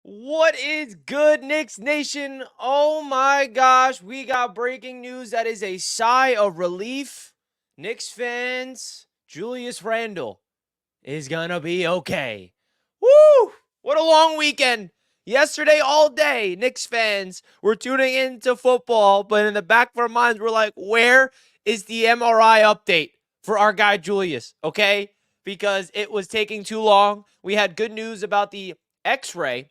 What is good, Knicks Nation? Oh my gosh, we got breaking news that is a sigh of relief. Knicks fans, Julius Randle is gonna be okay. Woo! What a long weekend. Yesterday, all day, Knicks fans were tuning into football, but in the back of our minds, we're like, where is the MRI update for our guy Julius? Okay? Because it was taking too long. We had good news about the x-ray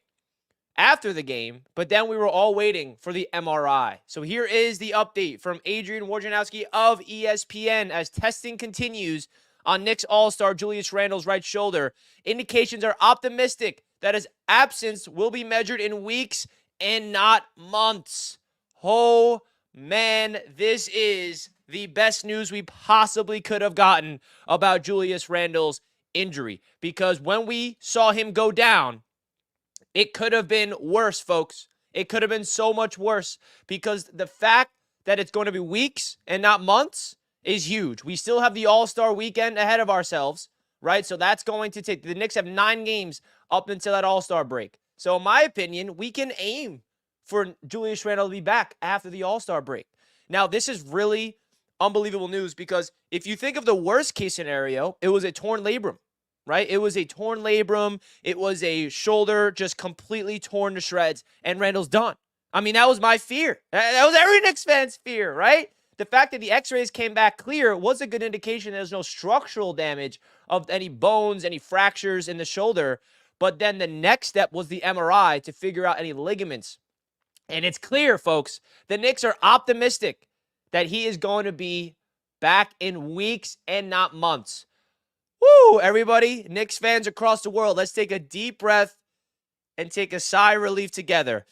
after the game, but then we were all waiting for the MRI. So here is the update from Adrian Wojnarowski of ESPN as testing continues on Knicks All-Star Julius Randle's right shoulder. Indications are optimistic that his absence will be measured in weeks and not months. Oh, man, this is the best news we possibly could have gotten about Julius Randle's injury, because when we saw him go down, it could have been worse, folks. It could have been so much worse, because the fact that it's going to be weeks and not months is huge. We still have the All-Star weekend ahead of ourselves, right? So that's going to take, the Knicks have 9 games up until that All-Star break. So in my opinion, we can aim for Julius Randle to be back after the All-Star break. Now, this is really unbelievable news, because if you think of the worst case scenario, it was a torn labrum. Right? It was a torn labrum. It was a shoulder just completely torn to shreds, and Randle's done. I mean, that was my fear. That was every Knicks fan's fear, right? The fact that the x-rays came back clear was a good indication there's no structural damage of any bones, any fractures in the shoulder. But then the next step was the MRI to figure out any ligaments. And it's clear, folks, the Knicks are optimistic that he is going to be back in weeks and not months. Woo, everybody, Knicks fans across the world, let's take a deep breath and take a sigh of relief together.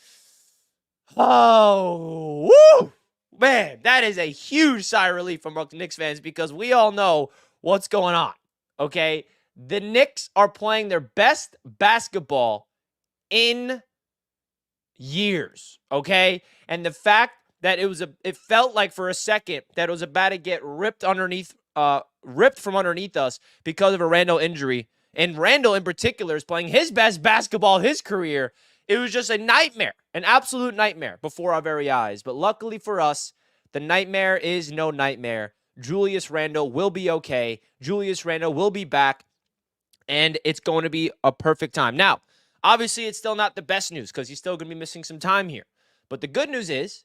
Oh, woo! Man, that is a huge sigh of relief from Knicks fans, because we all know what's going on, okay? The Knicks are playing their best basketball in years, okay? And the fact that it felt like for a second that it was about to get ripped from underneath us because of a Randle injury. And Randle in particular is playing his best basketball of his career. It was just a nightmare, an absolute nightmare before our very eyes. But luckily for us, the nightmare is no nightmare. Julius Randle will be okay. Julius Randle will be back, and it's going to be a perfect time. Now, obviously, it's still not the best news, because he's still going to be missing some time here. But the good news is,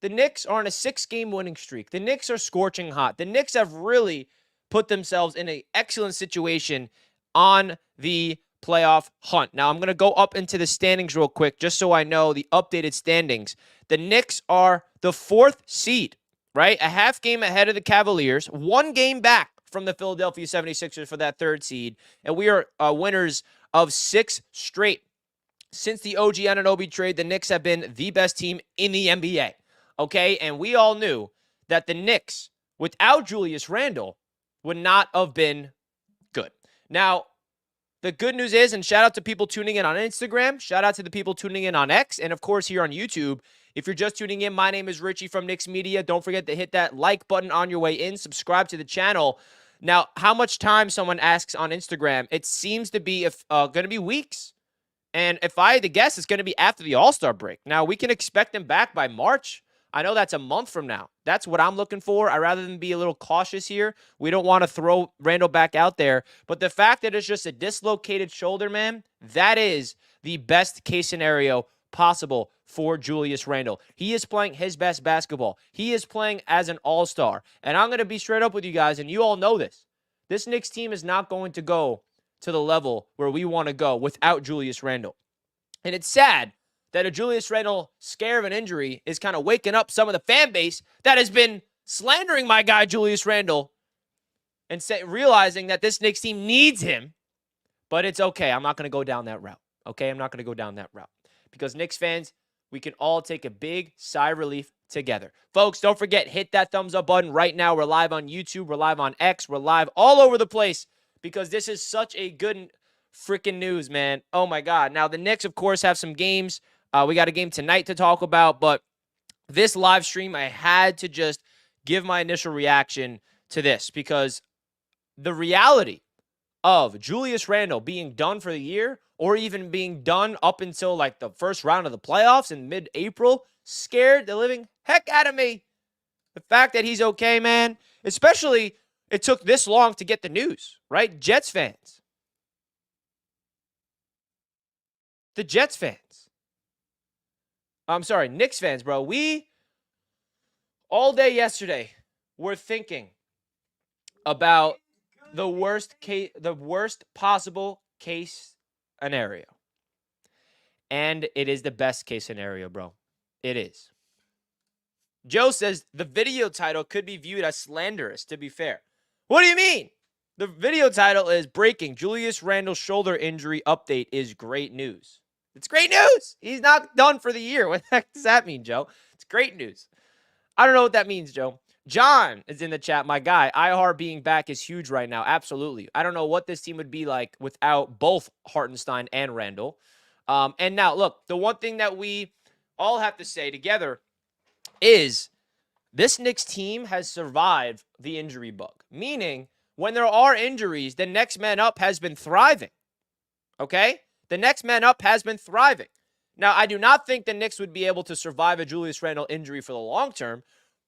the Knicks are on a 6-game winning streak. The Knicks are scorching hot. The Knicks have really put themselves in an excellent situation on the playoff hunt. Now, I'm going to go up into the standings real quick, just so I know the updated standings. The Knicks are the 4th seed, right? A half game ahead of the Cavaliers, 1 game back from the Philadelphia 76ers for that 3rd seed. And we are winners of 6 straight. Since the OG Anunoby trade, the Knicks have been the best team in the NBA. Okay, and we all knew that the Knicks, without Julius Randle, would not have been good. Now, the good news is, and shout out to people tuning in on Instagram, shout out to the people tuning in on X, and of course here on YouTube. If you're just tuning in, my name is Richie from Knicks Media. Don't forget to hit that like button on your way in, subscribe to the channel. Now, how much time someone asks on Instagram, it seems to be going to be weeks. And if I had to guess, it's going to be after the All-Star break. Now, we can expect him back by March. I know that's a month from now. That's what I'm looking for. I'd rather than be a little cautious here. We don't want to throw Randle back out there. But the fact that it's just a dislocated shoulder, man, that is the best case scenario possible for Julius Randle. He is playing his best basketball. He is playing as an all-star. And I'm going to be straight up with you guys, and you all know this. This Knicks team is not going to go to the level where we want to go without Julius Randle. And it's sad that a Julius Randle scare of an injury is kind of waking up some of the fan base that has been slandering my guy Julius Randle and realizing that this Knicks team needs him. But it's okay. I'm not going to go down that route. Okay? I'm not going to go down that route. Because Knicks fans, we can all take a big sigh of relief together. Folks, don't forget, hit that thumbs up button right now. We're live on YouTube. We're live on X. We're live all over the place, because this is such a good freaking news, man. Oh, my God. Now, the Knicks, of course, have some games. We got a game tonight to talk about, but this live stream, I had to just give my initial reaction to this, because the reality of Julius Randle being done for the year or even being done up until like the first round of the playoffs in mid-April scared the living heck out of me. The fact that he's okay, man, especially it took this long to get the news, right? Jets fans. The Jets fans. I'm sorry, Knicks fans, bro. We all day yesterday were thinking about the worst possible case scenario. And it is the best case scenario, bro. It is. Joe says the video title could be viewed as slanderous, to be fair. What do you mean? The video title is Breaking Julius Randle shoulder injury update is great news. It's great news. He's not done for the year. What the heck does that mean, Joe? It's great news. I don't know what that means, Joe. John is in the chat. My guy, IHR being back is huge right now. Absolutely. I don't know what this team would be like without both Hartenstein and Randle. And now, look, the one thing that we all have to say together is this Knicks team has survived the injury bug. Meaning, when there are injuries, the next man up has been thriving. Okay? The next man up has been thriving. Now, I do not think the Knicks would be able to survive a Julius Randle injury for the long term,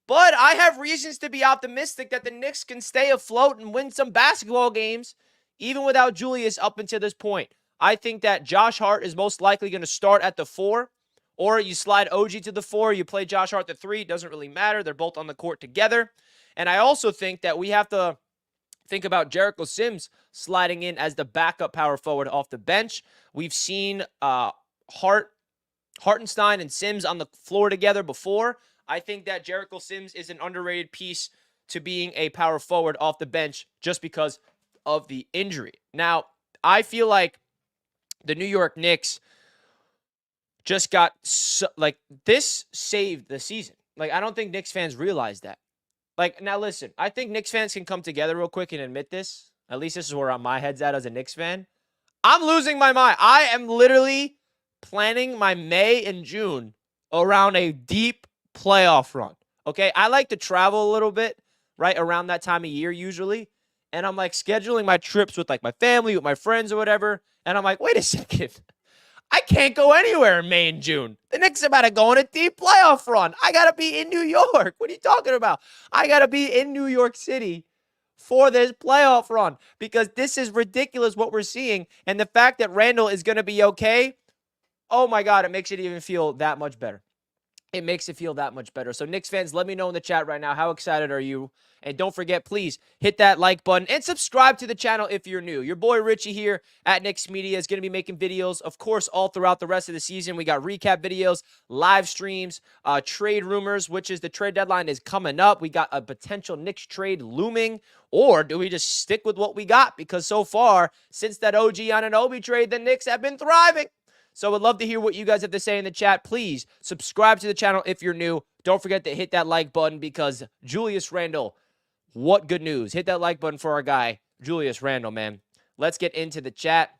but I have reasons to be optimistic that the Knicks can stay afloat and win some basketball games, even without Julius up until this point. I think that Josh Hart is most likely going to start at the 4, or you slide OG to the 4, you play Josh Hart the 3. It doesn't really matter. They're both on the court together. And I also think that we have to think about Jericho Sims sliding in as the backup power forward off the bench. We've seen Hartenstein and Sims on the floor together before. I think that Jericho Sims is an underrated piece to being a power forward off the bench just because of the injury. Now, I feel like the New York Knicks just got, this saved the season. I don't think Knicks fans realize that. Now listen, I think Knicks fans can come together real quick and admit this. At least this is where my head's at as a Knicks fan. I'm losing my mind. I am literally planning my May and June around a deep playoff run. Okay? I like to travel a little bit, right, around that time of year usually. And I'm scheduling my trips with my family, with my friends or whatever. And I'm wait a second. I can't go anywhere in May and June. The Knicks are about to go on a deep playoff run. I got to be in New York. What are you talking about? I got to be in New York City for this playoff run because this is ridiculous what we're seeing. And the fact that Randle is going to be okay, oh my God, it makes it even feel that much better. It makes it feel that much better. So Knicks fans, let me know in the chat right now, how excited are you? And don't forget, please hit that like button and subscribe to the channel if you're new. Your boy Richie here at Knicks Media is going to be making videos, of course, all throughout the rest of the season. We got recap videos, live streams, trade rumors, which is the trade deadline is coming up. We got a potential Knicks trade looming. Or do we just stick with what we got? Because so far, since that OG Anunoby trade, the Knicks have been thriving. So I'd love to hear what you guys have to say in the chat. Please subscribe to the channel if you're new. Don't forget to hit that like button because Julius Randle, what good news. Hit that like button for our guy, Julius Randle, man. Let's get into the chat.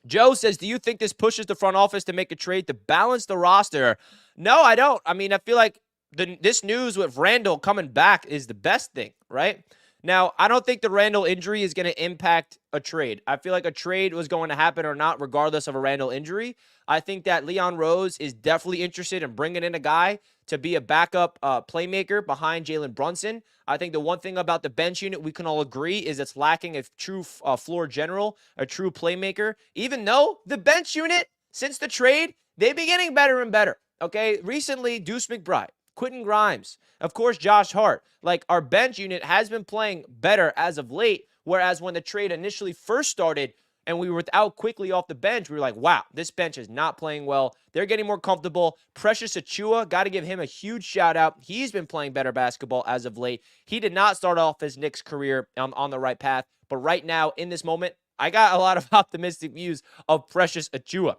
Joe says, do you think this pushes the front office to make a trade to balance the roster? No, I don't. I mean, I feel like this news with Randle coming back is the best thing, right? Now, I don't think the Randle injury is going to impact a trade. I feel like a trade was going to happen or not regardless of a Randle injury. I think that Leon Rose is definitely interested in bringing in a guy to be a backup playmaker behind Jalen Brunson. I think the one thing about the bench unit we can all agree is it's lacking a true floor general, a true playmaker, even though the bench unit, since the trade, they've been getting better and better. Okay, recently, Deuce McBride, Quentin Grimes, of course, Josh Hart. Our bench unit has been playing better as of late, whereas when the trade initially first started and we were without quickly off the bench, we were like, wow, this bench is not playing well. They're getting more comfortable. Precious Achiuwa, got to give him a huge shout out. He's been playing better basketball as of late. He did not start off his Knicks career on the right path, but right now, in this moment, I got a lot of optimistic views of Precious Achiuwa.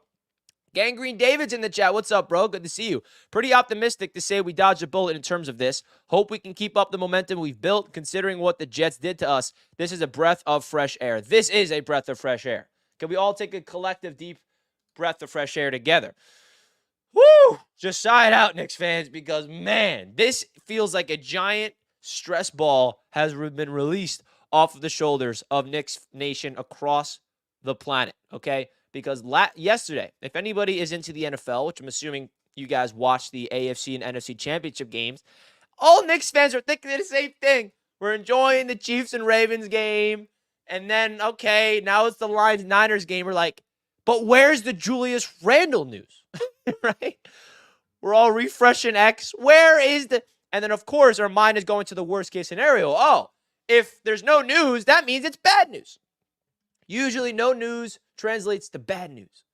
Gangrene David's in the chat. What's up, bro? Good to see you. Pretty optimistic to say we dodged a bullet in terms of this. Hope we can keep up the momentum we've built considering what the Jets did to us. This is a breath of fresh air. This is a breath of fresh air. Can we all take a collective deep breath of fresh air together? Woo! Just sigh it out, Knicks fans, because, man, this feels like a giant stress ball has been released off of the shoulders of Knicks Nation across the planet, okay? because yesterday, if anybody is into the NFL, which I'm assuming you guys watch the AFC and NFC championship games, all Knicks fans are thinking the same thing. We're enjoying the Chiefs and Ravens game. And then, okay, now it's the Lions-Niners game. We're like, but where's the Julius Randle news? Right? We're all refreshing X. Where is the... And then, of course, our mind is going to the worst-case scenario. Oh, if there's no news, that means it's bad news. Usually, no news translates to bad news.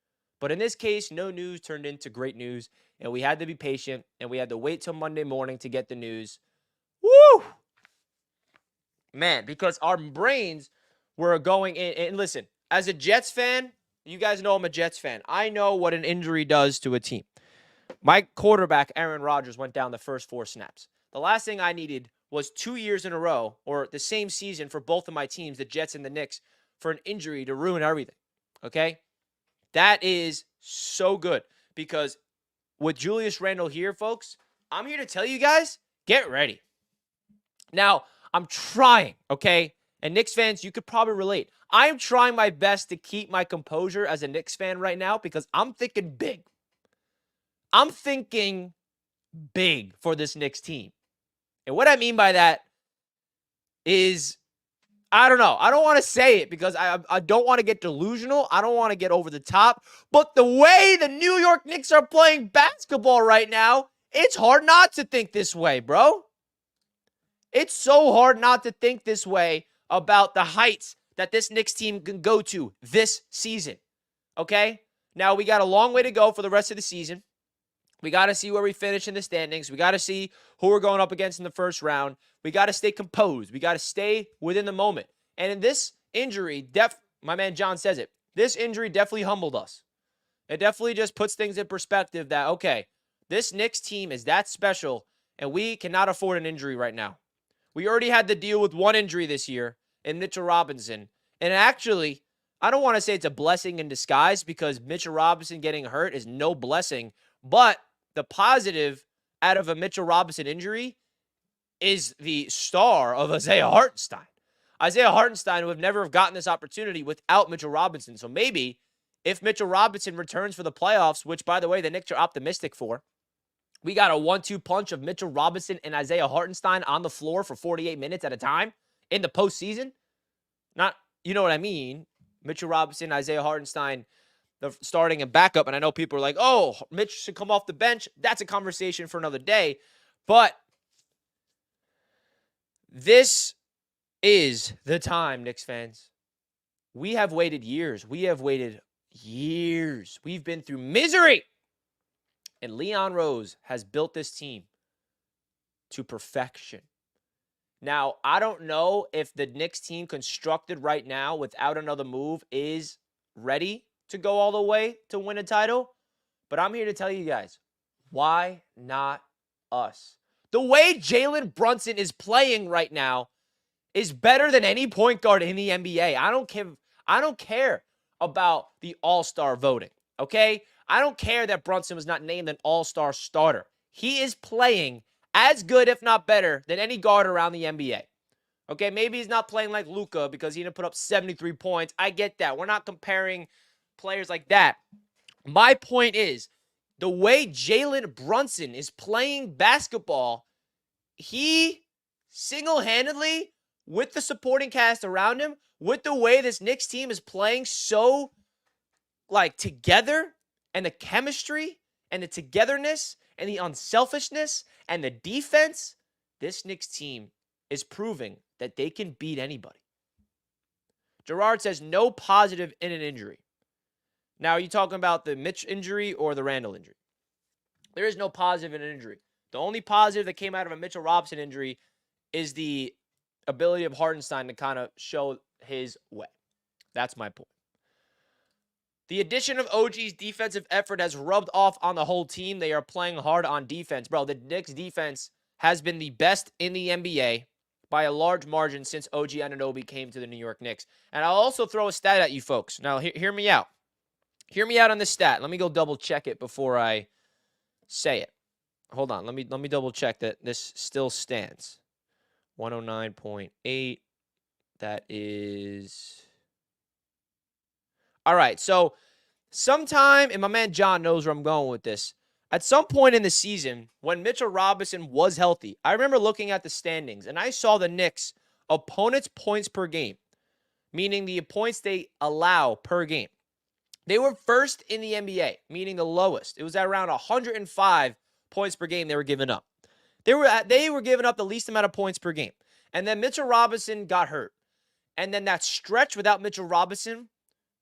But in this case, no news turned into great news. And we had to be patient, and we had to wait till Monday morning to get the news. Woo! Man, because our brains were going in. And listen, as a Jets fan, you guys know I'm a Jets fan. I know what an injury does to a team. My quarterback, Aaron Rodgers, went down the first 4 snaps. The last thing I needed was 2 years in a row, or the same season for both of my teams, the Jets and the Knicks, for an injury to ruin everything. Okay? That is so good. Because with Julius Randle here, folks, I'm here to tell you guys, get ready. Now, I'm trying, okay? And Knicks fans, you could probably relate. I'm trying my best to keep my composure as a Knicks fan right now because I'm thinking big. I'm thinking big for this Knicks team. And what I mean by that is, I don't know. I don't want to say it because I don't want to get delusional. I don't want to get over the top. But the way the New York Knicks are playing basketball right now, it's hard not to think this way, bro. It's so hard not to think this way about the heights that this Knicks team can go to this season. Okay? Now, we got a long way to go for the rest of the season. We got to see where we finish in the standings. We got to see who we're going up against in the first round. We got to stay composed. We got to stay within the moment. And in this injury, my man John says it, this injury definitely humbled us. It definitely just puts things in perspective that, okay, this Knicks team is that special, and we cannot afford an injury right now. We already had to deal with one injury this year in Mitchell Robinson. And actually, I don't want to say it's a blessing in disguise because Mitchell Robinson getting hurt is no blessing. But the positive out of a Mitchell Robinson injury is the star of Isaiah Hartenstein. Isaiah Hartenstein would never have gotten this opportunity without Mitchell Robinson. So maybe if Mitchell Robinson returns for the playoffs, which, by the way, the Knicks are optimistic for, we got a 1-2 punch of Mitchell Robinson and Isaiah Hartenstein on the floor for 48 minutes at a time in the postseason. Not, you know what I mean? Mitchell Robinson, Isaiah Hartenstein, the starting and backup. And I know people are like, oh, Mitch should come off the bench. That's a conversation for another day. But this is the time, Knicks fans. We have waited years. We have waited years. We've been through misery. And Leon Rose has built this team to perfection. Now, I don't know if the Knicks team constructed right now without another move is ready to go all the way to win a title. But I'm here to tell you guys, why not us? The way Jalen Brunson is playing right now is better than any point guard in the NBA. I don't care about the all-star voting, okay? I don't care that Brunson was not named an all-star starter. He is playing as good, if not better, than any guard around the NBA. Okay, maybe he's not playing like Luka because he didn't put up 73 points. I get that. We're not comparing players like that. My point is, the way Jalen Brunson is playing basketball, he single-handedly, with the supporting cast around him, with the way this Knicks team is playing so, together, and the chemistry, and the togetherness, and the unselfishness, and the defense, this Knicks team is proving that they can beat anybody. Gerard says no positive in an injury. Now, are you talking about the Mitch injury or the Randle injury? There is no positive in an injury. The only positive that came out of a Mitchell Robinson injury is the ability of Hartenstein to kind of show his way. That's my point. The addition of OG's defensive effort has rubbed off on the whole team. They are playing hard on defense. Bro, the Knicks defense has been the best in the NBA by a large margin since OG Anunoby came to the New York Knicks. And I'll also throw a stat at you folks. Now, hear me out. Hear me out on this stat. Let me go double check it before I say it. Hold on. Let me double check that this still stands. 109.8. That is... All right, so sometime, and my man John knows where I'm going with this. At some point in the season, when Mitchell Robinson was healthy, I remember looking at the standings, and I saw the Knicks' opponents' points per game, meaning the points they allow per game. They were first in the NBA, meaning the lowest. It was at around 105 points per game they were giving up. They were giving up the least amount of points per game. And then Mitchell Robinson got hurt. And then that stretch without Mitchell Robinson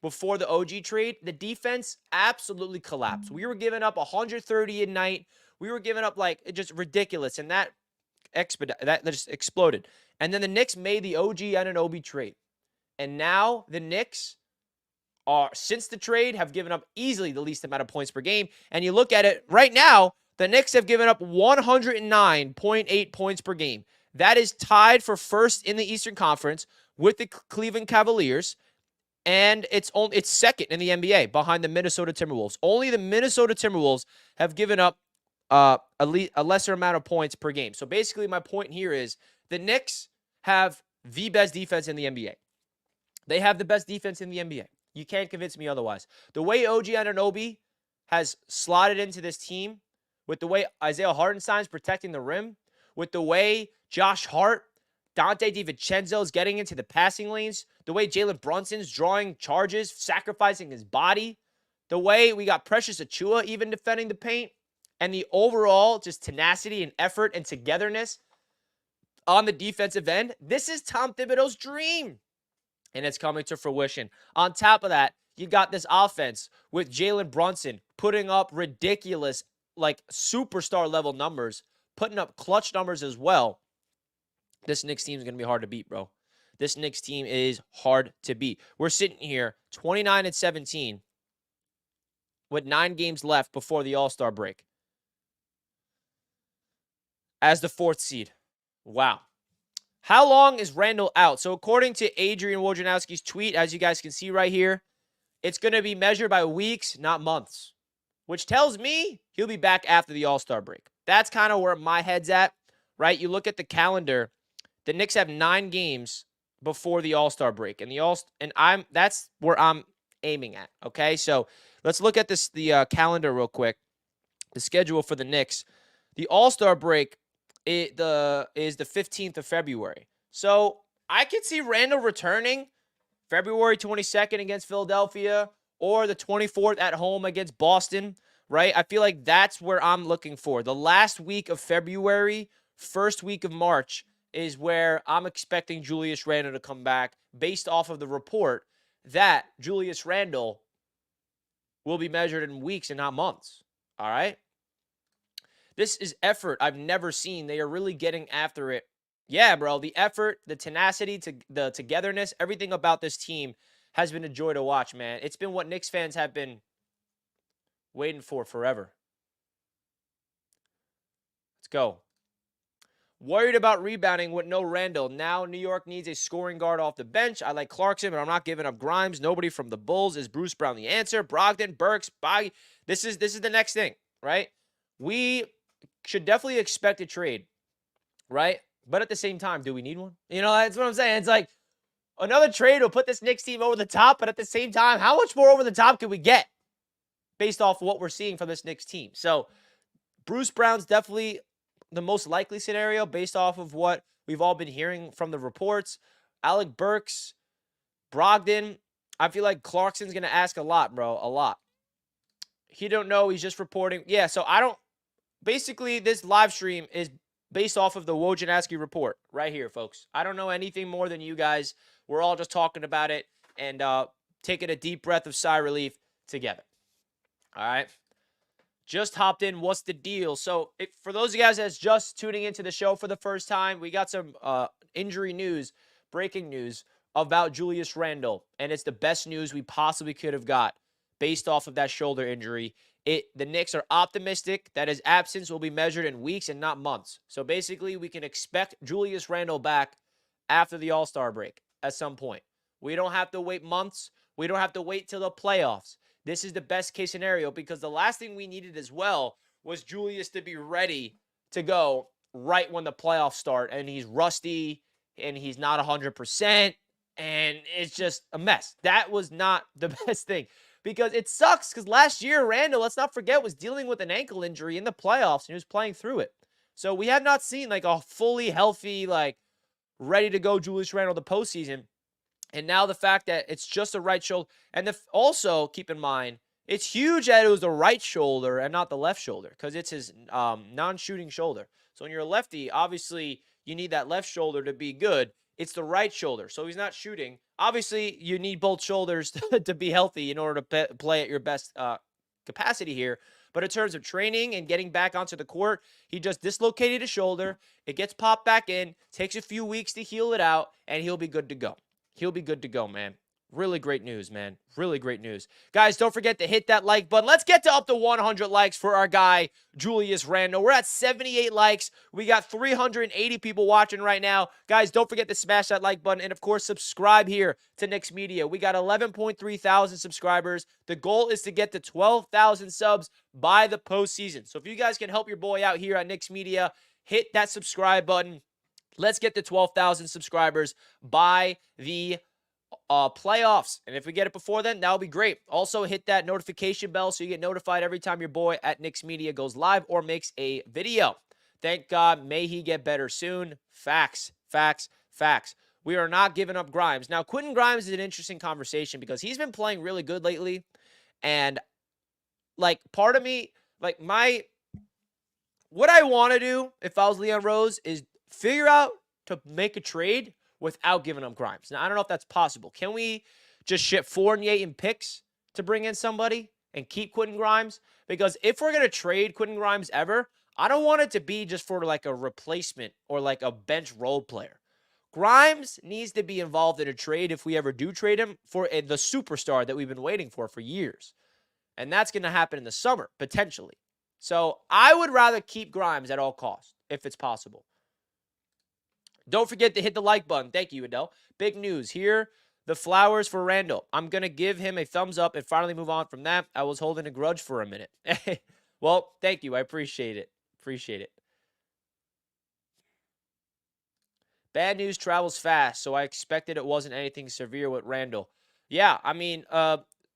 before the OG trade, the defense absolutely collapsed. We were giving up 130 a night. We were giving up like just ridiculous. And that just exploded. And then the Knicks made the OG Anunoby trade. And now the Knicks are, since the trade, have given up easily the least amount of points per game. And you look at it right now, the Knicks have given up 109.8 points per game. That is tied for first in the Eastern Conference with the Cleveland Cavaliers, and it's second in the NBA behind the Minnesota Timberwolves. Only the Minnesota Timberwolves have given up a lesser amount of points per game. So basically my point here is the Knicks have the best defense in the NBA. They have the best defense in the NBA. You can't convince me otherwise. The way OG Anunoby has slotted into this team, with the way Isaiah Hartenstein's protecting the rim, with the way Josh Hart, Dante DiVincenzo is getting into the passing lanes, the way Jalen Brunson's drawing charges, sacrificing his body, the way we got Precious Achiuwa even defending the paint, and the overall just tenacity and effort and togetherness on the defensive end, this is Tom Thibodeau's dream. And it's coming to fruition. On top of that, you got this offense with Jalen Brunson putting up ridiculous, like superstar level numbers, putting up clutch numbers as well. This Knicks team is going to be hard to beat, bro. This Knicks team is hard to beat. We're sitting here 29-17 with 9 games left before the All-Star break as the 4th seed. Wow. How long is Randle out? So according to Adrian Wojnarowski's tweet, as you guys can see right here, it's going to be measured by weeks, not months, which tells me he'll be back after the All-Star break. That's kind of where my head's at, right? You look at the calendar, the Knicks have 9 games before the All-Star break, and that's where I'm aiming at. Okay, so let's look at the calendar real quick. The schedule for the Knicks, the All-Star break is the 15th of February. So I could see Randle returning February 22nd against Philadelphia or the 24th at home against Boston, right? I feel like that's where I'm looking for. The last week of February, first week of March is where I'm expecting Julius Randle to come back based off of the report that Julius Randle will be measured in weeks and not months, all right? This is effort I've never seen. They are really getting after it. Yeah, bro, the effort, the tenacity, the togetherness, everything about this team has been a joy to watch, man. It's been what Knicks fans have been waiting for forever. Let's go. Worried about rebounding with no Randle. Now New York needs a scoring guard off the bench. I like Clarkson, but I'm not giving up Grimes. Nobody from the Bulls. Is Bruce Brown the answer? Brogdon, Burks, Boggy. This is the next thing, right? We should definitely expect a trade, right? But at the same time, do we need one? You know, that's what I'm saying. It's like another trade will put this Knicks team over the top, but at the same time, how much more over the top could we get based off of what we're seeing from this Knicks team? So Bruce Brown's definitely the most likely scenario based off of what we've all been hearing from the reports. Alec Burks, Brogdon, I feel like Clarkson's going to ask a lot, bro, a lot. He don't know. He's just reporting. Yeah, so I don't. Basically, this live stream is based off of the Wojnarowski report right here, folks. I don't know anything more than you guys. We're all just talking about it and taking a deep breath of sigh relief together. All right. Just hopped in. What's the deal? So for those of you guys that's just tuning into the show for the first time, we got some injury news, breaking news about Julius Randle, and it's the best news we possibly could have got based off of that shoulder injury. The Knicks are optimistic that his absence will be measured in weeks and not months. So basically, we can expect Julius Randle back after the All-Star break at some point. We don't have to wait months. We don't have to wait till the playoffs. This is the best case scenario because the last thing we needed as well was Julius to be ready to go right when the playoffs start, and he's rusty and he's not 100%, and it's just a mess. That was not the best thing. because it sucks because last year Randle, let's not forget, was dealing with an ankle injury in the playoffs and he was playing through it. So we have not seen like a fully healthy, like ready to go Julius Randle the postseason. And now the fact that it's just the right shoulder. And also keep in mind, it's huge that it was the right shoulder and not the left shoulder because it's his non-shooting shoulder. So when you're a lefty, obviously you need that left shoulder to be good. It's the right shoulder. So he's not shooting. Obviously, you need both shoulders to be healthy in order to play at your best capacity here. But in terms of training and getting back onto the court, he just dislocated his shoulder. It gets popped back in, takes a few weeks to heal it out, and he'll be good to go. He'll be good to go, man. Really great news, man. Really great news. Guys, don't forget to hit that like button. Let's get to up to 100 likes for our guy, Julius Randle. We're at 78 likes. We got 380 people watching right now. Guys, don't forget to smash that like button. And, of course, subscribe here to Knicks Media. We got 11.3 thousand subscribers. The goal is to get to 12,000 subs by the postseason. So if you guys can help your boy out here at Knicks Media, hit that subscribe button. Let's get to 12,000 subscribers by the playoffs. And if we get it before then, that'll be great. Also, hit that notification bell so you get notified every time your boy at Knicks Media goes live or makes a video. Thank God. May he get better soon. Facts, facts, facts. We are not giving up Grimes. Now, Quentin Grimes is an interesting conversation because he's been playing really good lately. And, like, part of me, like, what I want to do if I was Leon Rose is figure out to make a trade without giving up Grimes. Now, I don't know if that's possible. Can we just ship Fournier and picks to bring in somebody and keep Quentin Grimes? Because if we're going to trade Quentin Grimes ever, I don't want it to be just for like a replacement or like a bench role player. Grimes needs to be involved in a trade if we ever do trade him for the superstar that we've been waiting for years. And that's going to happen in the summer, potentially. So I would rather keep Grimes at all costs if it's possible. Don't forget to hit the like button. Thank you, Adele. Big news here. The flowers for Randle. I'm going to give him a thumbs up and finally move on from that. I was holding a grudge for a minute. Well, thank you. I appreciate it. Appreciate it. Bad news travels fast, so I expected it wasn't anything severe with Randle. Yeah, I mean,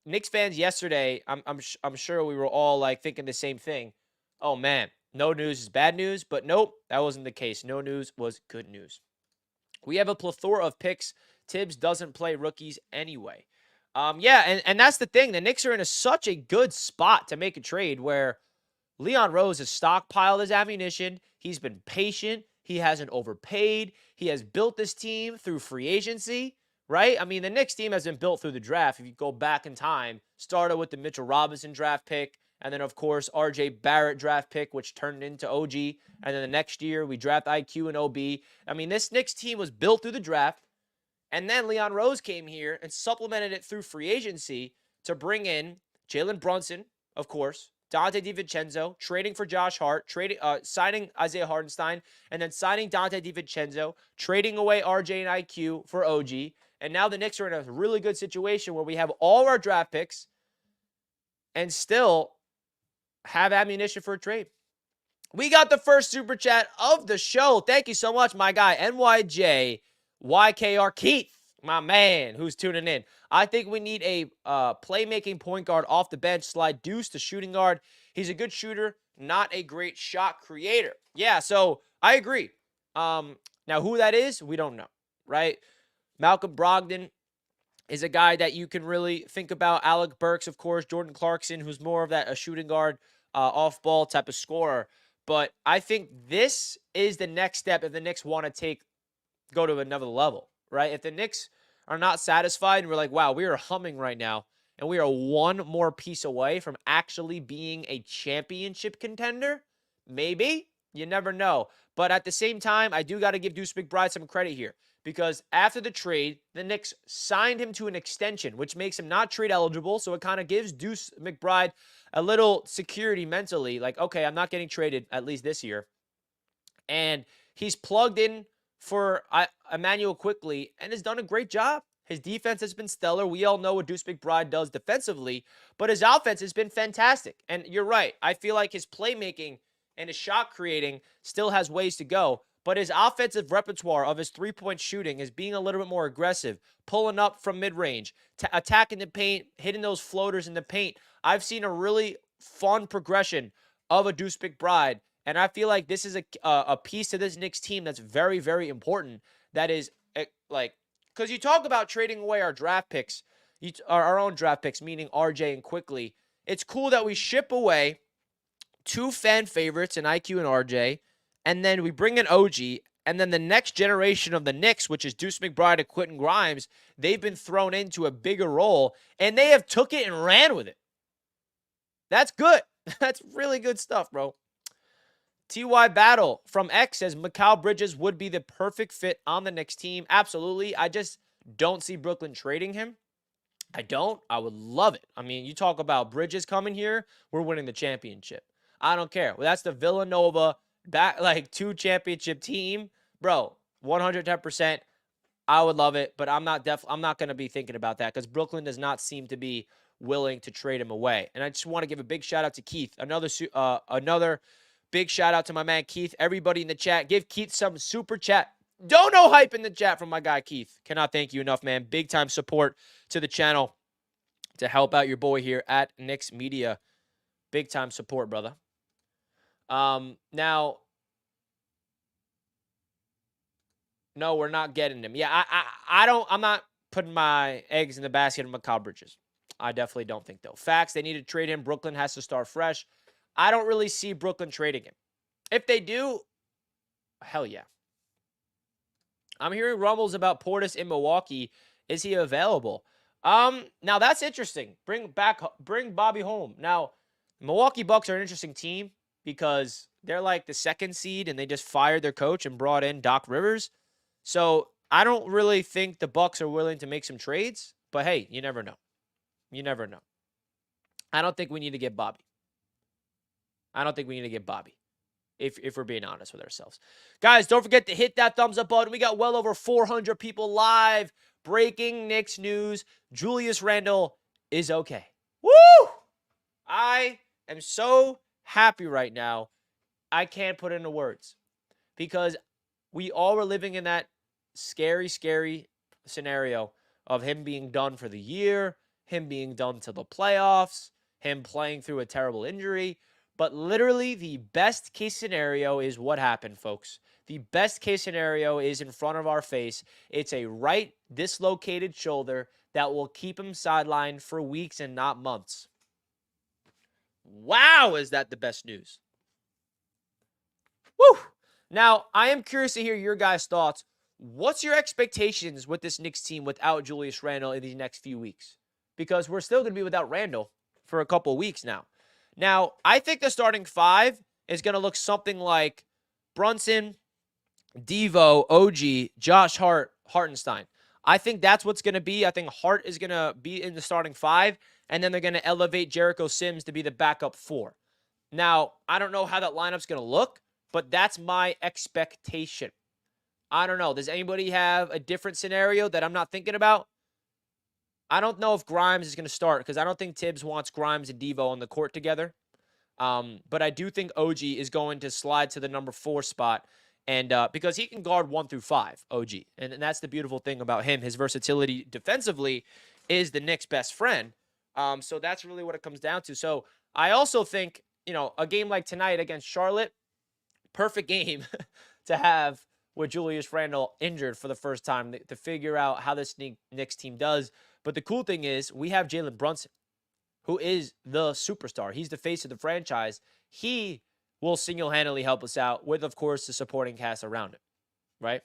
Knicks fans yesterday, I'm sure we were all like thinking the same thing. Oh, man. No news is bad news, but nope, that wasn't the case. No news was good news. We have a plethora of picks. Tibbs doesn't play rookies anyway. Yeah, and that's the thing. The Knicks are in such a good spot to make a trade where Leon Rose has stockpiled his ammunition. He's been patient. He hasn't overpaid. He has built this team through free agency, right? I mean, the Knicks team has been built through the draft. If you go back in time, started with the Mitchell Robinson draft pick, and then, of course, R.J. Barrett draft pick, which turned into OG. And then the next year, we draft IQ and OB. I mean, this Knicks team was built through the draft. And then Leon Rose came here and supplemented it through free agency to bring in Jalen Brunson, of course, Dante DiVincenzo, trading for Josh Hart, signing Isaiah Hartenstein, and then signing Dante DiVincenzo, trading away RJ and IQ for OG. And now the Knicks are in a really good situation where we have all our draft picks and still have ammunition for a trade. We got the first super chat of the show. Thank you so much, my guy, NYJ YKR Keith, my man, who's tuning in. I think we need a playmaking point guard off the bench, slide Deuce to shooting guard. He's a good shooter, not a great shot creator. Yeah, so I agree. Now, who that is, we don't know, right? Malcolm Brogdon is a guy that you can really think about. Alec Burks, of course. Jordan Clarkson, who's more of that a shooting guard, off-ball type of scorer. But I think this is the next step if the Knicks want to go to another level, right? If the Knicks are not satisfied and we're like, wow, we are humming right now, and we are one more piece away from actually being a championship contender, maybe. You never know. But at the same time, I do got to give Deuce McBride some credit here because after the trade, the Knicks signed him to an extension, which makes him not trade eligible. So it kind of gives Deuce McBride a little security mentally. Like, okay, I'm not getting traded at least this year. And he's plugged in for Emmanuel Quickley and has done a great job. His defense has been stellar. We all know what Deuce McBride does defensively, but his offense has been fantastic. And you're right. I feel like his playmaking and his shot creating still has ways to go. but his offensive repertoire of his three-point shooting is being a little bit more aggressive, pulling up from mid-range, attacking the paint, hitting those floaters in the paint. I've seen a really fun progression of a Deuce McBride, and I feel like this is a piece to this Knicks team that's very, very important. That is, like, because you talk about trading away our draft picks, our own draft picks, meaning RJ and Quickly. It's cool that we ship away two fan favorites in IQ and RJ, and then we bring in OG, and then the next generation of the Knicks, which is Deuce McBride and Quentin Grimes, they've been thrown into a bigger role, and they have took it and ran with it. That's good. That's really good stuff, bro. TY Battle from X says Mikal Bridges would be the perfect fit on the Knicks team. Absolutely. I just don't see Brooklyn trading him. I don't. I would love it. I mean, you talk about Bridges coming here, we're winning the championship. I don't care. Well, that's the Villanova two championship team. Bro, 110%. I would love it, but I'm not going to be thinking about that because Brooklyn does not seem to be willing to trade him away. And I just want to give a big shout out to Keith. Another big shout out to my man Keith. Everybody in the chat, give Keith some super chat. Dono hype in the chat from my guy Keith. Cannot thank you enough, man. Big time support to the channel to help out your boy here at Knicks Media. Big time support, brother. Now, no, we're not getting him. Yeah, I'm not putting my eggs in the basket of Mikal Bridges. I definitely don't think, though. Facts, they need to trade him. Brooklyn has to start fresh. I don't really see Brooklyn trading him. If they do, hell yeah. I'm hearing rumbles about Portis in Milwaukee. Is he available? Now that's interesting. Bring Bobby home. Now, Milwaukee Bucks are an interesting team because they're like the second seed and they just fired their coach and brought in Doc Rivers. So I don't really think the Bucks are willing to make some trades, but hey, you never know. You never know. I don't think we need to get Bobby. If we're being honest with ourselves. Guys, don't forget to hit that thumbs up button. We got well over 400 people live. Breaking Knicks news. Julius Randle is okay. Woo! I am so happy right now. I can't put it into words. Because we all were living in that scary, scary scenario of him being done for the year, him being done to the playoffs, him playing through a terrible injury. But literally, the best case scenario is what happened, folks. The best case scenario is in front of our face. It's a right dislocated shoulder that will keep him sidelined for weeks and not months. Wow, is that the best news? Woo! Now, I am curious to hear your guys' thoughts. What's your expectations with this Knicks team without Julius Randle in these next few weeks? Because we're still going to be without Randle for a couple of weeks now. Now, I think the starting five is going to look something like Brunson, Devo, OG, Josh Hart, Hartenstein. I think that's what's going to be. I think Hart is going to be in the starting five, and then they're going to elevate Jericho Sims to be the backup four. Now, I don't know how that lineup's going to look, but that's my expectation. I don't know. Does anybody have a different scenario that I'm not thinking about? I don't know if Grimes is going to start because I don't think Tibbs wants Grimes and Devo on the court together. But I do think OG is going to slide to the number 4 spot, and because he can guard 1 through 5, OG. And that's the beautiful thing about him. His versatility defensively is the Knicks' best friend. So that's really what it comes down to. So I also think, a game like tonight against Charlotte, perfect game to have with Julius Randle injured for the first time to figure out how this Knicks team does. But the cool thing is we have Jalen Brunson, who is the superstar. He's the face of the franchise. He will single-handedly help us out with, of course, the supporting cast around him, right?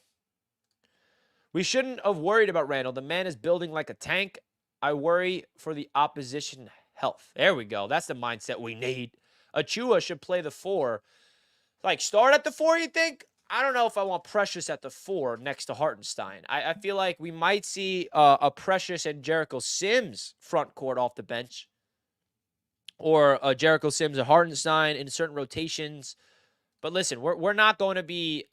We shouldn't have worried about Randle. The man is building like a tank. I worry for the opposition health. There we go. That's the mindset we need. Achua should play the 4. Like, start at the 4, you think? I don't know if I want Precious at the 4 next to Hartenstein. I feel like we might see a Precious and Jericho Sims front court off the bench. Or a Jericho Sims and Hartenstein in certain rotations. But listen, we're not going to be...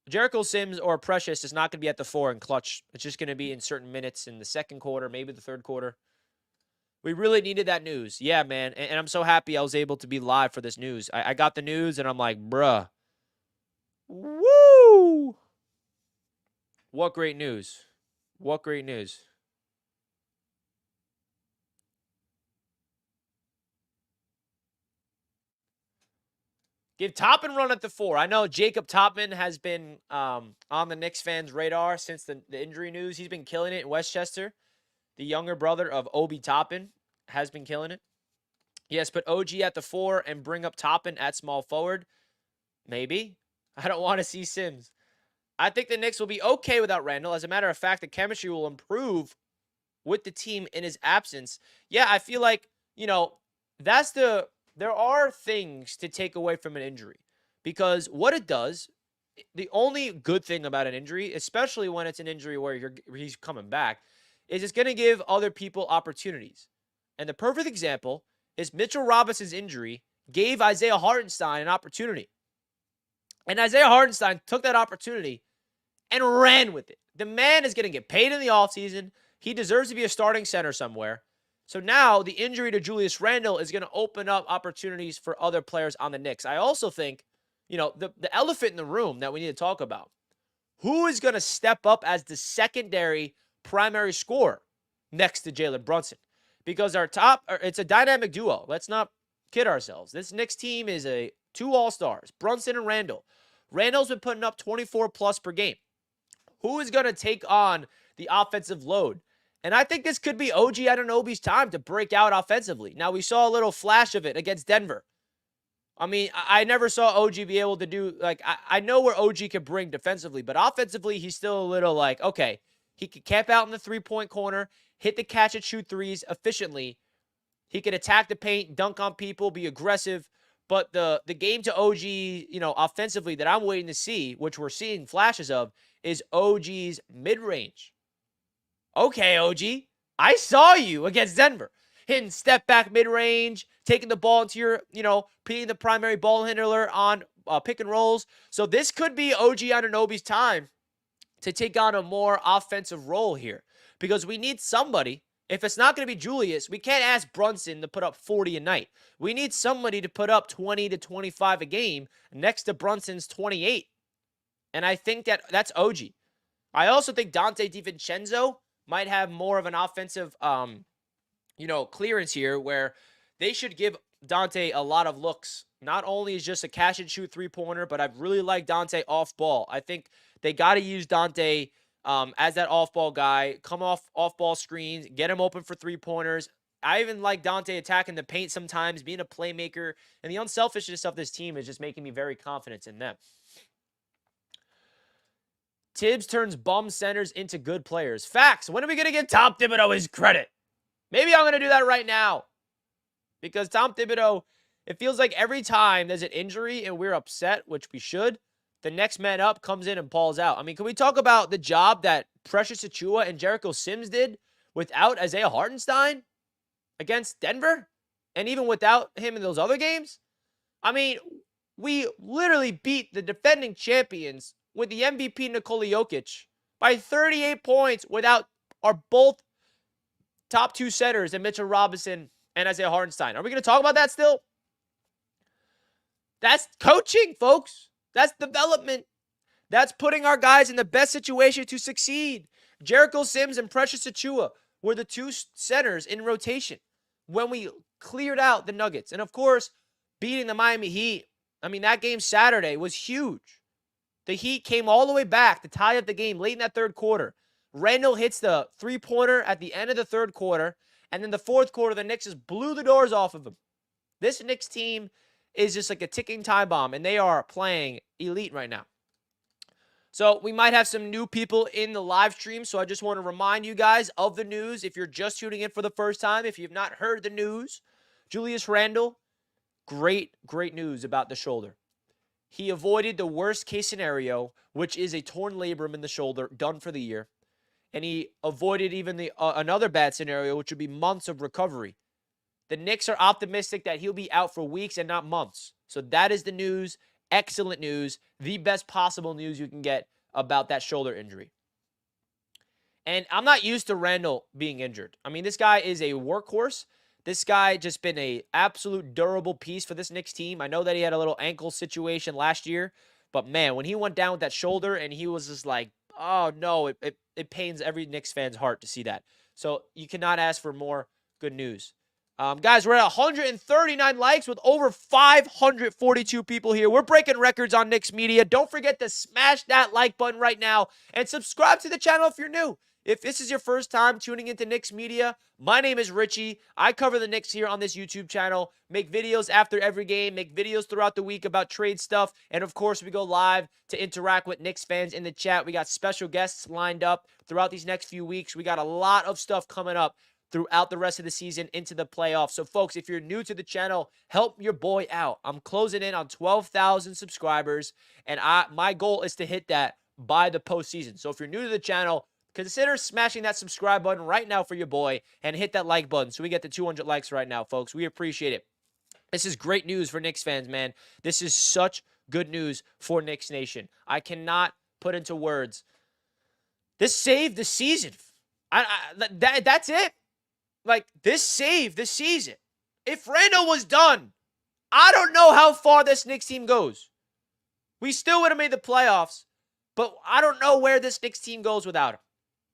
Jericho Sims or Precious is not going to be at the 4 in clutch. It's just going to be in certain minutes in the second quarter, maybe the third quarter. We really needed that news. Yeah, man. And I'm so happy I was able to be live for this news. I got the news, and I'm like, bruh. Woo! Woo! What great news. What great news. Give Toppin run at the 4. I know Jacob Toppin has been on the Knicks fans' radar since the injury news. He's been killing it in Westchester. The younger brother of Obi Toppin has been killing it. Yes, put OG at the 4 and bring up Toppin at small forward. Maybe. I don't want to see Sims. I think the Knicks will be okay without Randle. As a matter of fact, the chemistry will improve with the team in his absence. Yeah, I feel like, there are things to take away from an injury. Because what it does, the only good thing about an injury, especially when it's an injury where he's coming back, is it's going to give other people opportunities. And the perfect example is Mitchell Robinson's injury gave Isaiah Hartenstein an opportunity. And Isaiah Hartenstein took that opportunity and ran with it. The man is going to get paid in the offseason. He deserves to be a starting center somewhere. So now the injury to Julius Randle is going to open up opportunities for other players on the Knicks. I also think, the elephant in the room that we need to talk about. Who is going to step up as the secondary primary scorer next to Jalen Brunson? Because it's a dynamic duo. Let's not kid ourselves. This Knicks team is two all-stars, Brunson and Randle. Randle's been putting up 24 plus per game. Who is going to take on the offensive load? And I think this could be OG Anunoby's time to break out offensively. Now, we saw a little flash of it against Denver. I mean, I never saw OG be able to do, I know where OG can bring defensively, but offensively, he's still a little okay, he could camp out in the three-point corner, hit the catch and shoot threes efficiently. He could attack the paint, dunk on people, be aggressive. But the game to OG, offensively that I'm waiting to see, which we're seeing flashes of, is OG's mid-range. Okay, OG, I saw you against Denver. Hitting step back mid-range, taking the ball into your, being the primary ball handler on pick and rolls. So this could be OG Anunoby's time to take on a more offensive role here. Because we need somebody. If it's not going to be Julius, we can't ask Brunson to put up 40 a night. We need somebody to put up 20 to 25 a game next to Brunson's 28. And I think that's OG. I also think Dante DiVincenzo might have more of an offensive, clearance here where they should give Dante a lot of looks. Not only is just a catch and shoot three-pointer, but I really like Dante off ball. I think they got to use Dante as that off-ball guy, come off-ball screens, get him open for three-pointers. I even like Dante attacking the paint sometimes, being a playmaker, and the unselfishness of this team is just making me very confident in them. Tibbs turns bum centers into good players. Facts. When are we going to give Tom Thibodeau his credit? Maybe I'm going to do that right now. Because Tom Thibodeau, it feels like every time there's an injury and we're upset, which we should, the next man up comes in and balls out. I mean, can we talk about the job that Precious Achiuwa and Jericho Sims did without Isaiah Hartenstein against Denver? And even without him in those other games? I mean, we literally beat the defending champions with the MVP Nikola Jokic by 38 points without our both top two setters in Mitchell Robinson and Isaiah Hartenstein. Are we going to talk about that still? That's coaching, folks. That's development. That's putting our guys in the best situation to succeed. Jericho Sims and Precious Achiuwa were the two centers in rotation when we cleared out the Nuggets. And, of course, beating the Miami Heat, I mean, that game Saturday was huge. The Heat came all the way back to tie up the game late in that third quarter. Randle hits the three-pointer at the end of the third quarter, and then the fourth quarter, the Knicks just blew the doors off of them. This Knicks team is just like a ticking time bomb, and they are playing elite right now. So we might have some new people in the live stream, so I just want to remind you guys of the news. If you're just tuning in for the first time, if you've not heard the news, Julius Randle, great news about the shoulder. He avoided the worst-case scenario, which is a torn labrum in the shoulder, done for the year. And he avoided even the another bad scenario, which would be months of recovery. The Knicks are optimistic that he'll be out for weeks and not months. So that is the news. Excellent news. The best possible news you can get about that shoulder injury. And I'm not used to Randle being injured. I mean, this guy is a workhorse. This guy just been a absolute durable piece for this Knicks team. I know that he had a little ankle situation last year, But man, when he went down with that shoulder and he was just like, oh no, it pains every Knicks fan's heart to see that. So you cannot ask for more good news. Guys, we're at 139 likes with over 542 people here. We're breaking records on Knicks Media. Don't forget to smash that like button right now and subscribe to the channel if you're new. If this is your first time tuning into Knicks Media, my name is Richie. I cover the Knicks here on this YouTube channel, make videos after every game, make videos throughout the week about trade stuff, and of course, we go live to interact with Knicks fans in the chat. We got special guests lined up throughout these next few weeks. We got a lot of stuff coming up throughout the rest of the season into the playoffs. So, folks, if you're new to the channel, help your boy out. I'm closing in on 12,000 subscribers, and my goal is to hit that by the postseason. So if you're new to the channel, consider smashing that subscribe button right now for your boy and hit that like button so we get to 200 likes right now, folks. We appreciate it. This is great news for Knicks fans, man. This is such good news for Knicks Nation. I cannot put into words. This saved the season. That's it. Like, this saved the season. If Randle was done, I don't know how far this Knicks team goes. We still would have made the playoffs, but I don't know where this Knicks team goes without him.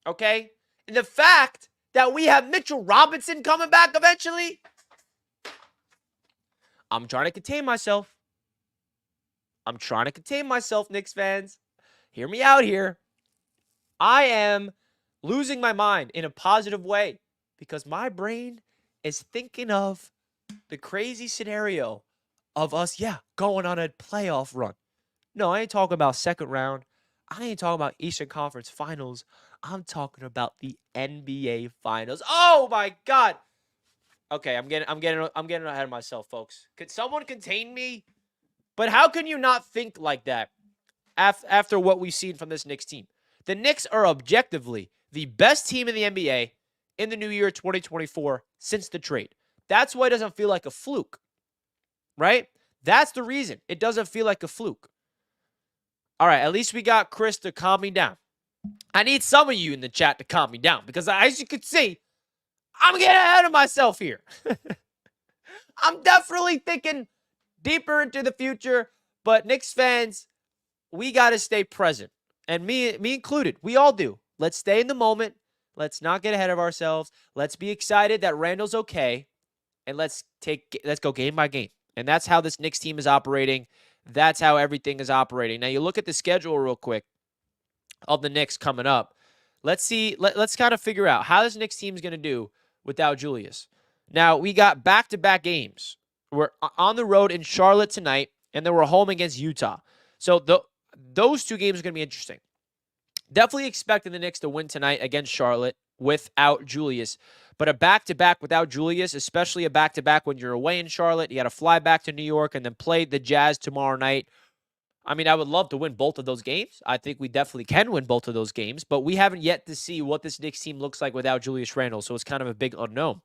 Okay? And the fact that we have Mitchell Robinson coming back eventually, I'm trying to contain myself. Knicks fans. Hear me out here. I am losing my mind in a positive way because my brain is thinking of the crazy scenario of us, going on a playoff run. No, I ain't talking about second round. I ain't talking about Eastern Conference Finals. I'm talking about the NBA Finals. Oh my God. Okay, I'm getting ahead of myself, folks. Could someone contain me? But how can you not think like that after what we've seen from this Knicks team? The Knicks are objectively the best team in the NBA in the new year 2024 since the trade. That's why it doesn't feel like a fluke, right? That's the reason it doesn't feel like a fluke. All right, at least we got Chris to calm me down. I need some of you in the chat to calm me down because as you can see, I'm getting ahead of myself here. I'm definitely thinking deeper into the future, but Knicks fans, we got to stay present. And me included, we all do. Let's stay in the moment. Let's not get ahead of ourselves. Let's be excited that Randle's okay, and let's go game by game. And that's how this Knicks team is operating. That's how everything is operating. Now, you look at the schedule real quick of the Knicks coming up. Let's see. Let's kind of figure out how this Knicks team is going to do without Julius. Now, we got back-to-back games. We're on the road in Charlotte tonight, and then we're home against Utah. So those two games are going to be interesting. Definitely expecting the Knicks to win tonight against Charlotte without Julius. But a back-to-back without Julius, especially a back-to-back when you're away in Charlotte, you got to fly back to New York and then play the Jazz tomorrow night. I mean, I would love to win both of those games. I think we definitely can win both of those games, but we haven't yet to see what this Knicks team looks like without Julius Randle, so it's kind of a big unknown.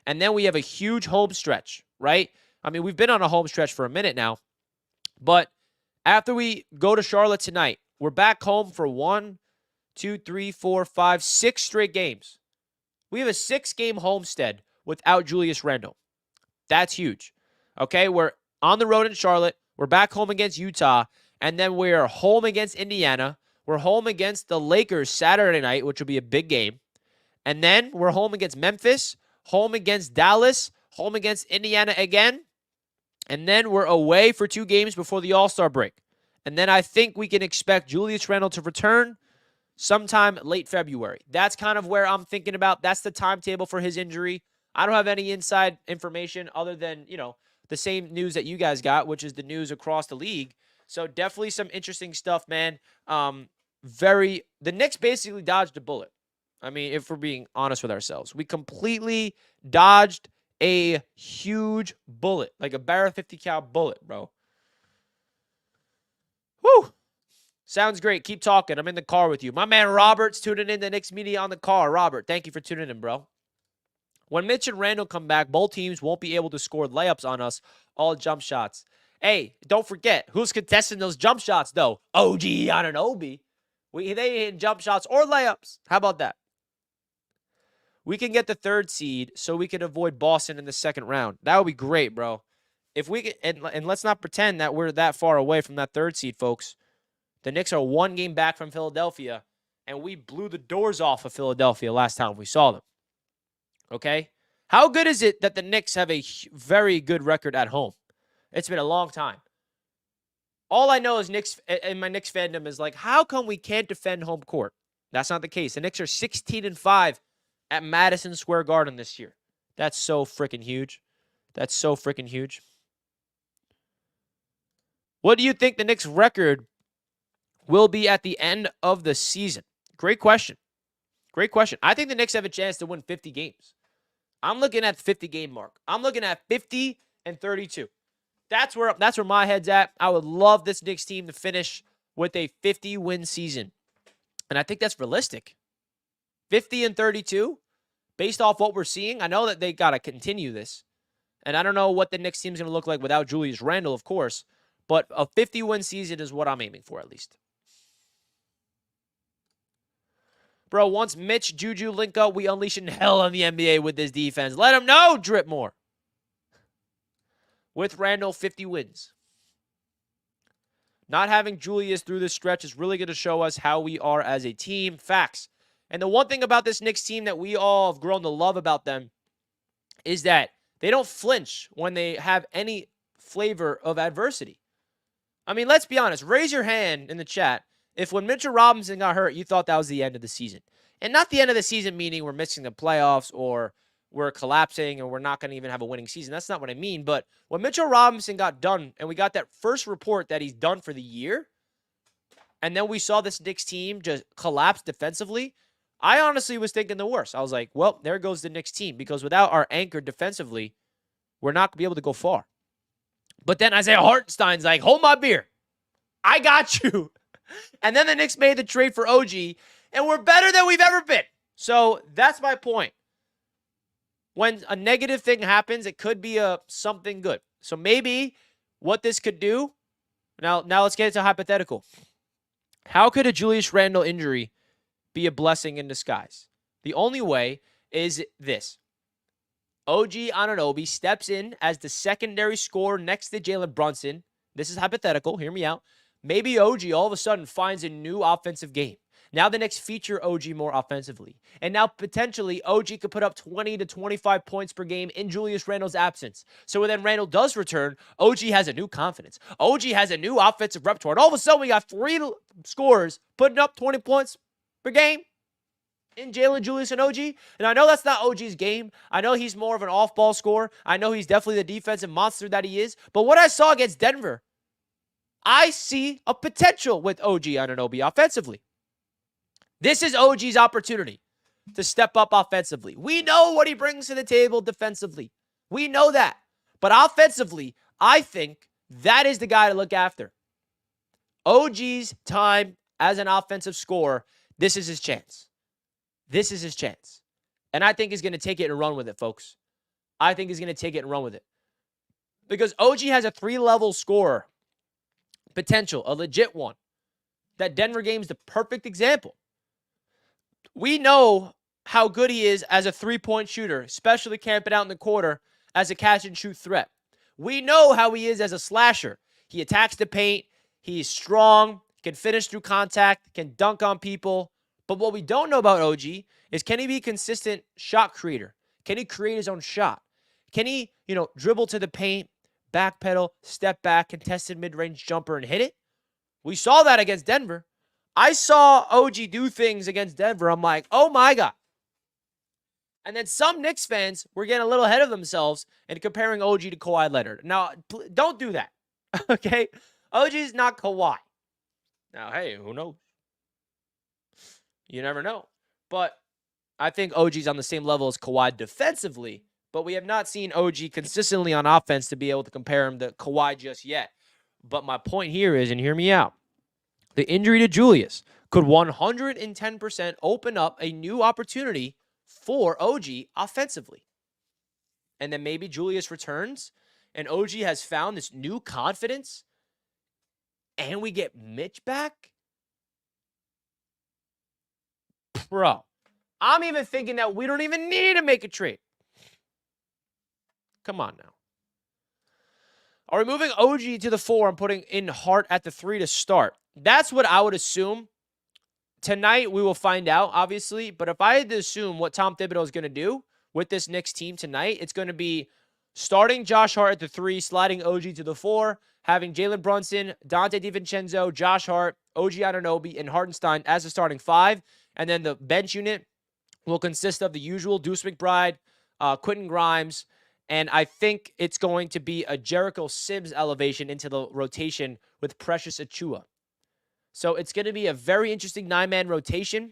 And then we have a huge home stretch, right? I mean, we've been on a home stretch for a minute now, but after we go to Charlotte tonight, we're back home for 1, 2, 3, 4, 5, 6 straight games. We have a 6-game homestead without Julius Randle. That's huge. Okay, we're on the road in Charlotte. We're back home against Utah. And then we're home against Indiana. We're home against the Lakers Saturday night, which will be a big game. And then we're home against Memphis, home against Dallas, home against Indiana again. And then we're away for 2 games before the All-Star break. And then I think we can expect Julius Randle to return sometime late February. That's kind of where I'm thinking about. That's the timetable for his injury. I don't have any inside information other than, the same news that you guys got, which is the news across the league. So definitely some interesting stuff, man. The Knicks basically dodged a bullet. I mean, if we're being honest with ourselves, we completely dodged a huge bullet, like a barrel 50 cal bullet, bro. Woo! Sounds great. Keep talking. I'm in the car with you. My man Robert's tuning in to Knicks Media on the car. Robert, thank you for tuning in, bro. When Mitch and Randle come back, both teams won't be able to score layups on us, all jump shots. Hey, don't forget, who's contesting those jump shots, though? OG Anunoby. They hit jump shots or layups. How about that? We can get the 3rd seed so we can avoid Boston in the 2nd round. That would be great, bro. if we get, and let's not pretend that we're that far away from that 3rd seed, folks. The Knicks are 1 game back from Philadelphia, and we blew the doors off of Philadelphia last time we saw them. Okay? How good is it that the Knicks have a very good record at home? It's been a long time. All I know is Knicks, and my Knicks fandom is like, how come we can't defend home court? That's not the case. The Knicks are 16-5 at Madison Square Garden this year. That's so freaking huge. That's so freaking huge. What do you think the Knicks' record will be at the end of the season? Great question. Great question. I think the Knicks have a chance to win 50 games. I'm looking at the 50-game mark. I'm looking at 50-32. That's where my head's at. I would love this Knicks team to finish with a 50-win season. And I think that's realistic. 50-32, based off what we're seeing. I know that they got to continue this. And I don't know what the Knicks team is going to look like without Julius Randle, of course. But a 50-win season is what I'm aiming for, at least. Bro, once Mitch, Juju link up, we unleashing hell on the NBA with this defense. Let them know, Drip more. With Randle, 50 wins. Not having Julius through this stretch is really going to show us how we are as a team. Facts. And the one thing about this Knicks team that we all have grown to love about them is that they don't flinch when they have any flavor of adversity. I mean, let's be honest. Raise your hand in the chat if when Mitchell Robinson got hurt, you thought that was the end of the season. And not the end of the season meaning we're missing the playoffs or we're collapsing and we're not going to even have a winning season. That's not what I mean. But when Mitchell Robinson got done and we got that first report that he's done for the year, and then we saw this Knicks team just collapse defensively, I honestly was thinking the worst. I was like, well, there goes the Knicks team because without our anchor defensively, we're not going to be able to go far. But then Isaiah Hartenstein's like, hold my beer. I got you. And then the Knicks made the trade for OG, and we're better than we've ever been. So that's my point. When a negative thing happens, it could be something good. So maybe what this could do, now let's get into a hypothetical. How could a Julius Randle injury be a blessing in disguise? The only way is this. OG Anunoby steps in as the secondary scorer next to Jalen Brunson. This is hypothetical. Hear me out. Maybe OG all of a sudden finds a new offensive game. Now the Knicks feature OG more offensively. And now potentially OG could put up 20 to 25 points per game in Julius Randle's absence. So when then Randle does return, OG has a new confidence. OG has a new offensive repertoire. And all of a sudden we got 3 scorers putting up 20 points per game in Jalen, Julius, and OG. And I know that's not OG's game. I know he's more of an off-ball scorer. I know he's definitely the defensive monster that he is. But what I saw against Denver, I see a potential with OG Anunoby offensively. This is OG's opportunity to step up offensively. We know what he brings to the table defensively. We know that. But offensively, I think that is the guy to look after. OG's time as an offensive scorer, this is his chance. This is his chance. And I think he's going to take it and run with it, folks. I think he's going to take it and run with it. Because OG has a 3-level scorer potential, a legit one. That Denver game is the perfect example. We know how good he is as a 3-point shooter, especially camping out in the quarter as a catch-and-shoot threat. We know how he is as a slasher. He attacks the paint. He's strong, can finish through contact, can dunk on people. But what we don't know about OG is, can he be a consistent shot creator? Can he create his own shot? Can he, dribble to the paint, backpedal, step back, contested mid-range jumper, and hit it? We saw that against Denver. I saw OG do things against Denver. I'm like, oh my God. And then some Knicks fans were getting a little ahead of themselves and comparing OG to Kawhi Leonard. Now, don't do that, okay? OG's not Kawhi. Now, hey, who knows? You never know. But I think OG's on the same level as Kawhi defensively, but we have not seen OG consistently on offense to be able to compare him to Kawhi just yet. But my point here is, and hear me out, the injury to Julius could 110% open up a new opportunity for OG offensively. And then maybe Julius returns and OG has found this new confidence and we get Mitch back. Bro, I'm even thinking that we don't even need to make a trade. Come on now. Are we moving OG to the 4 and putting in Hart at the 3 to start? That's what I would assume. Tonight, we will find out, obviously. But if I had to assume what Tom Thibodeau is going to do with this Knicks team tonight, it's going to be starting Josh Hart at the 3, sliding OG to the 4, having Jalen Brunson, Dante DiVincenzo, Josh Hart, OG Anunoby, and Hartenstein as the starting 5. And then the bench unit will consist of the usual Deuce McBride, Quentin Grimes, and I think it's going to be a Jericho Sims elevation into the rotation with Precious Achiuwa. So it's going to be a very interesting 9-man rotation.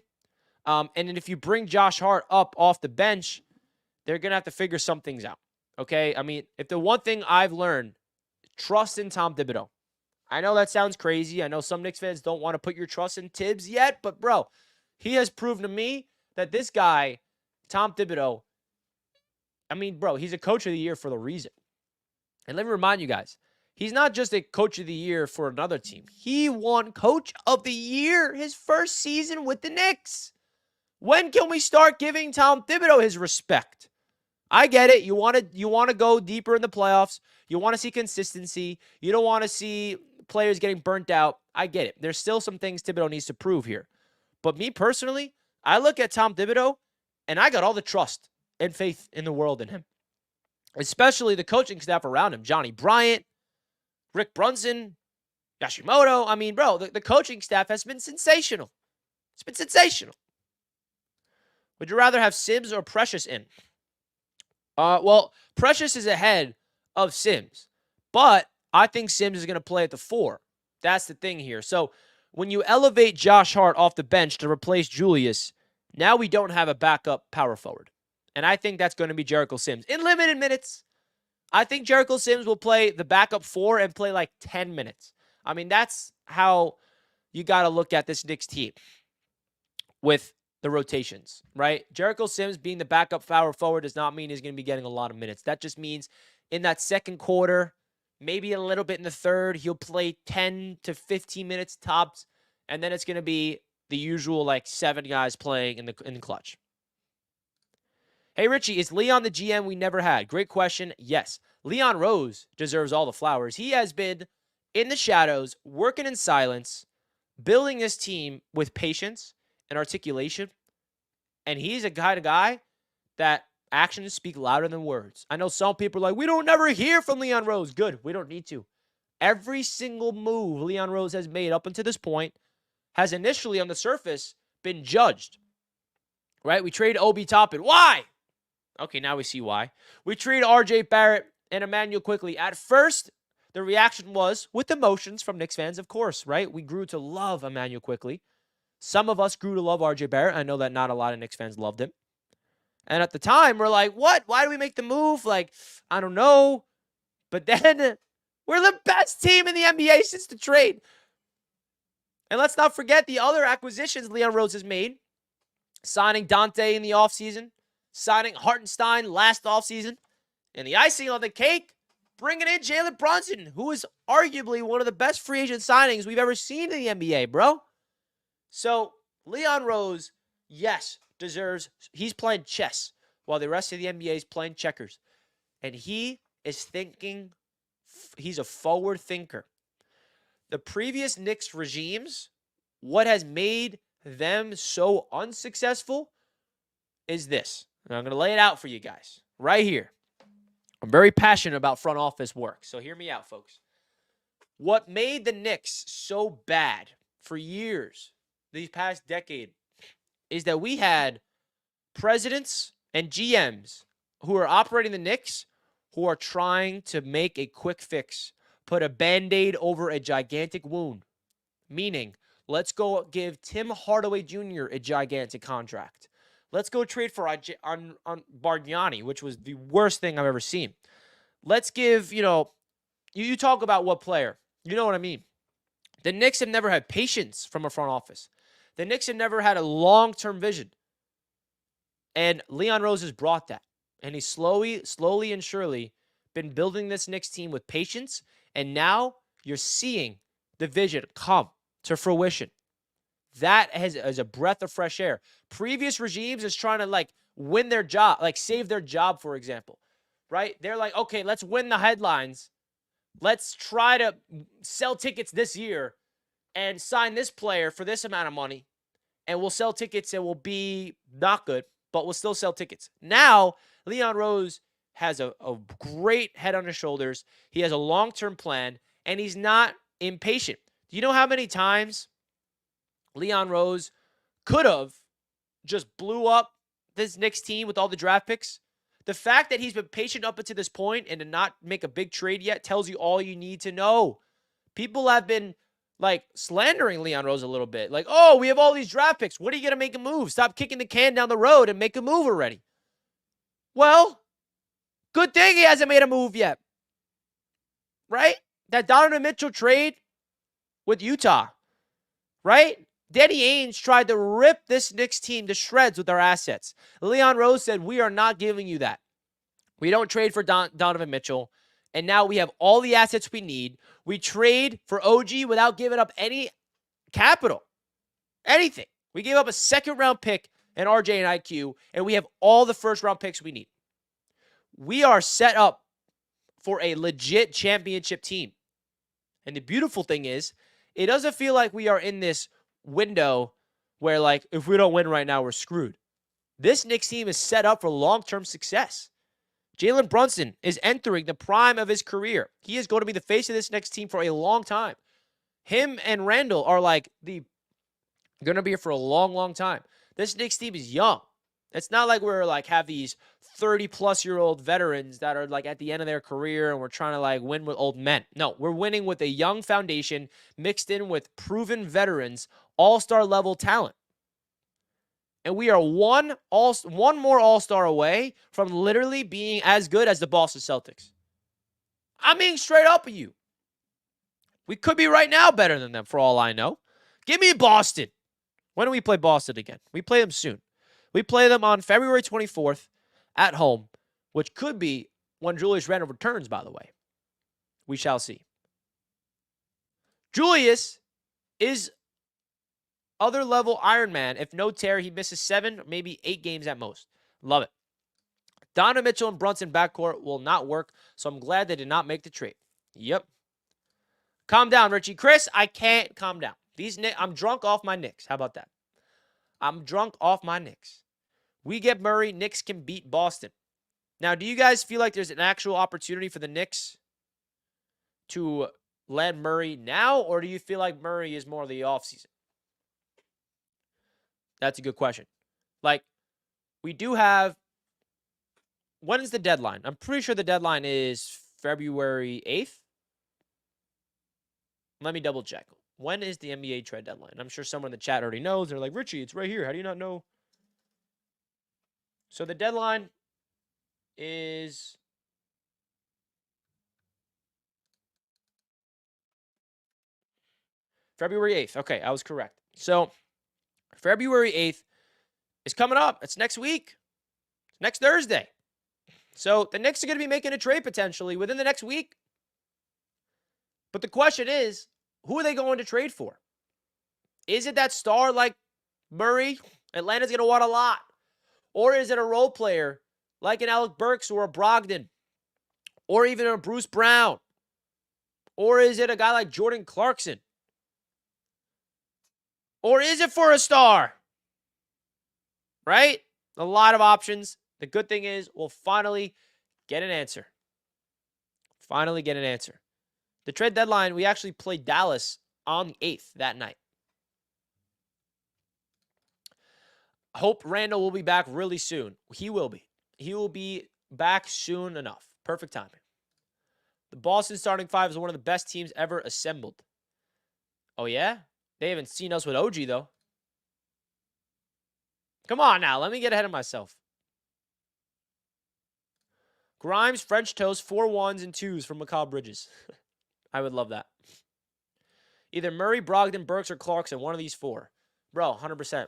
And then if you bring Josh Hart up off the bench, they're going to have to figure some things out. Okay? I mean, if the one thing I've learned, trust in Tom Thibodeau. I know that sounds crazy. I know some Knicks fans don't want to put your trust in Tibbs yet, but bro, he has proven to me that this guy, Tom Thibodeau, I mean, bro, he's a coach of the year for the reason. And let me remind you guys, he's not just a coach of the year for another team. He won coach of the year his first season with the Knicks. When can we start giving Tom Thibodeau his respect? I get it. You want to go deeper in the playoffs. You want to see consistency. You don't want to see players getting burnt out. I get it. There's still some things Thibodeau needs to prove here. But me personally, I look at Tom Thibodeau, and I got all the trust and faith in the world in him, especially the coaching staff around him. Johnny Bryant, Rick Brunson, Yashimoto. I mean, bro, the coaching staff has been sensational. It's been sensational. Would you rather have Sims or Precious in? Well, Precious is ahead of Sims, but I think Sims is going to play at the 4. That's the thing here. So when you elevate Josh Hart off the bench to replace Julius, now we don't have a backup power forward. And I think that's going to be Jericho Sims. In limited minutes, I think Jericho Sims will play the backup 4 and play like 10 minutes. I mean, that's how you got to look at this Knicks team with the rotations, right? Jericho Sims being the backup power forward does not mean he's going to be getting a lot of minutes. That just means in that second quarter, maybe a little bit in the third, he'll play 10 to 15 minutes tops, and then it's going to be the usual like 7 guys playing in the clutch. Hey, Richie, is Leon the GM we never had? Great question. Yes. Leon Rose deserves all the flowers. He has been in the shadows, working in silence, building this team with patience and articulation. And he's a kind of guy that actions speak louder than words. I know some people are like, we don't never hear from Leon Rose. Good. We don't need to. Every single move Leon Rose has made up until this point has initially on the surface been judged. Right? We trade Obi Toppin. Why? Okay, now we see why. We trade RJ Barrett and Emmanuel Quickley. At first, the reaction was with emotions from Knicks fans, of course, right? We grew to love Emmanuel Quickley. Some of us grew to love RJ Barrett. I know that not a lot of Knicks fans loved him. And at the time, we're like, what? Why do we make the move? Like, I don't know. But then, we're the best team in the NBA since the trade. And let's not forget the other acquisitions Leon Rose has made. Signing Dante in the offseason. Signing Hartenstein last offseason. And the icing on the cake, bringing in Jalen Brunson, who is arguably one of the best free agent signings we've ever seen in the NBA, bro. So, Leon Rose, yes, deserves, he's playing chess while the rest of the NBA is playing checkers. And he is thinking, he's a forward thinker. The previous Knicks regimes, what has made them so unsuccessful is this. And I'm going to lay it out for you guys right here. I'm very passionate about front office work, so hear me out, folks. What made the Knicks so bad for years, these past decade, is that we had presidents and GMs who are operating the Knicks who are trying to make a quick fix, put a Band-Aid over a gigantic wound. Meaning, let's go give Tim Hardaway Jr. a gigantic contract. Let's go trade for on Bargnani, which was the worst thing I've ever seen. Let's give, you talk about what player. You know what I mean. The Knicks have never had patience from a front office. The Knicks have never had a long-term vision. And Leon Rose has brought that. And he's slowly and surely been building this Knicks team with patience. And now you're seeing the vision come to fruition. That is a breath of fresh air. Previous regimes is trying to win their job, save their job, for example. Right? They're like, okay, let's win the headlines. let's try to sell tickets this year and sign this player for this amount of money, and we'll sell tickets and we'll be not good, but we'll still sell tickets. Now, Leon Rose has a great head on his shoulders. He has a long-term plan, and he's not impatient. Do you know how many times Leon Rose could have just blew up this Knicks team with all the draft picks? The fact that he's been patient up until this point and to not make a big trade yet tells you all you need to know. People have been like slandering Leon Rose a little bit. Like, oh, we have all these draft picks. What are you going to make a move? Stop kicking the can down the road and make a move already. Well, good thing he hasn't made a move yet. Right? That Donovan Mitchell trade with Utah. Right? Danny Ainge tried to rip this Knicks team to shreds with our assets. Leon Rose said, we are not giving you that. We don't trade for Donovan Mitchell. And now we have all the assets we need. We trade for OG without giving up any capital. Anything. We gave up a second-round pick and RJ and IQ, and we have all the first-round picks we need. We are set up for a legit championship team. And the beautiful thing is, it doesn't feel like we are in this window where, like, if we don't win right now, we're screwed. This Knicks team is set up for long-term success. Jalen Brunson is entering the prime of his career. He is going to be the face of this Knicks team for a long time. Him and Randle are like going to be here for a long, long time. This Knicks team is young. It's not like we're like have these 30-plus-year-old veterans that are like at the end of their career and we're trying to like win with old men. No, we're winning with a young foundation mixed in with proven veterans, all-star level talent. And we are one more all-star away from literally being as good as the Boston Celtics. I'm being straight up with you. We could be right now better than them for all I know. Give me Boston. When do we play Boston again? We play them soon. We play them on February 24th at home, which could be when Julius Randle returns, by the way. We shall see. Julius is other level Iron Man. If no tear, he misses 7, maybe 8 games at most. Love it. Donovan Mitchell and Brunson backcourt will not work, so I'm glad they did not make the trade. Yep. Calm down, Richie. Chris, I can't calm down. I'm drunk off my Knicks. How about that? I'm drunk off my Knicks. We get Murray. Knicks can beat Boston. Now, do you guys feel like there's an actual opportunity for the Knicks to land Murray now, or do you feel like Murray is more of the offseason? That's a good question. Like, we do have... When is the deadline? I'm pretty sure the deadline is February 8th. Let me double check. When is the NBA trade deadline? I'm sure someone in the chat already knows. They're like, Richie, it's right here. How do you not know? So the deadline is February 8th. Okay, I was correct. So February 8th is coming up. It's next week. Next Thursday. So the Knicks are going to be making a trade potentially within the next week. But the question is, who are they going to trade for? Is it that star like Murray? Atlanta's going to want a lot. Or is it a role player like an Alec Burks or a Brogdon? Or even a Bruce Brown? Or is it a guy like Jordan Clarkson? Or is it for a star? Right? A lot of options. The good thing is we'll finally get an answer. Finally get an answer. The trade deadline, we actually played Dallas on the 8th that night. Hope Randle will be back really soon. He will be. He will be back soon enough. Perfect timing. The Boston starting 5 is one of the best teams ever assembled. Oh, yeah? They haven't seen us with OG, though. Come on now. Let me get ahead of myself. Grimes, French toast, 4 1s and 2s from Mikal Bridges. I would love that. Either Murray, Brogdon, Burks, or Clarkson. One of these 4. Bro, 100%.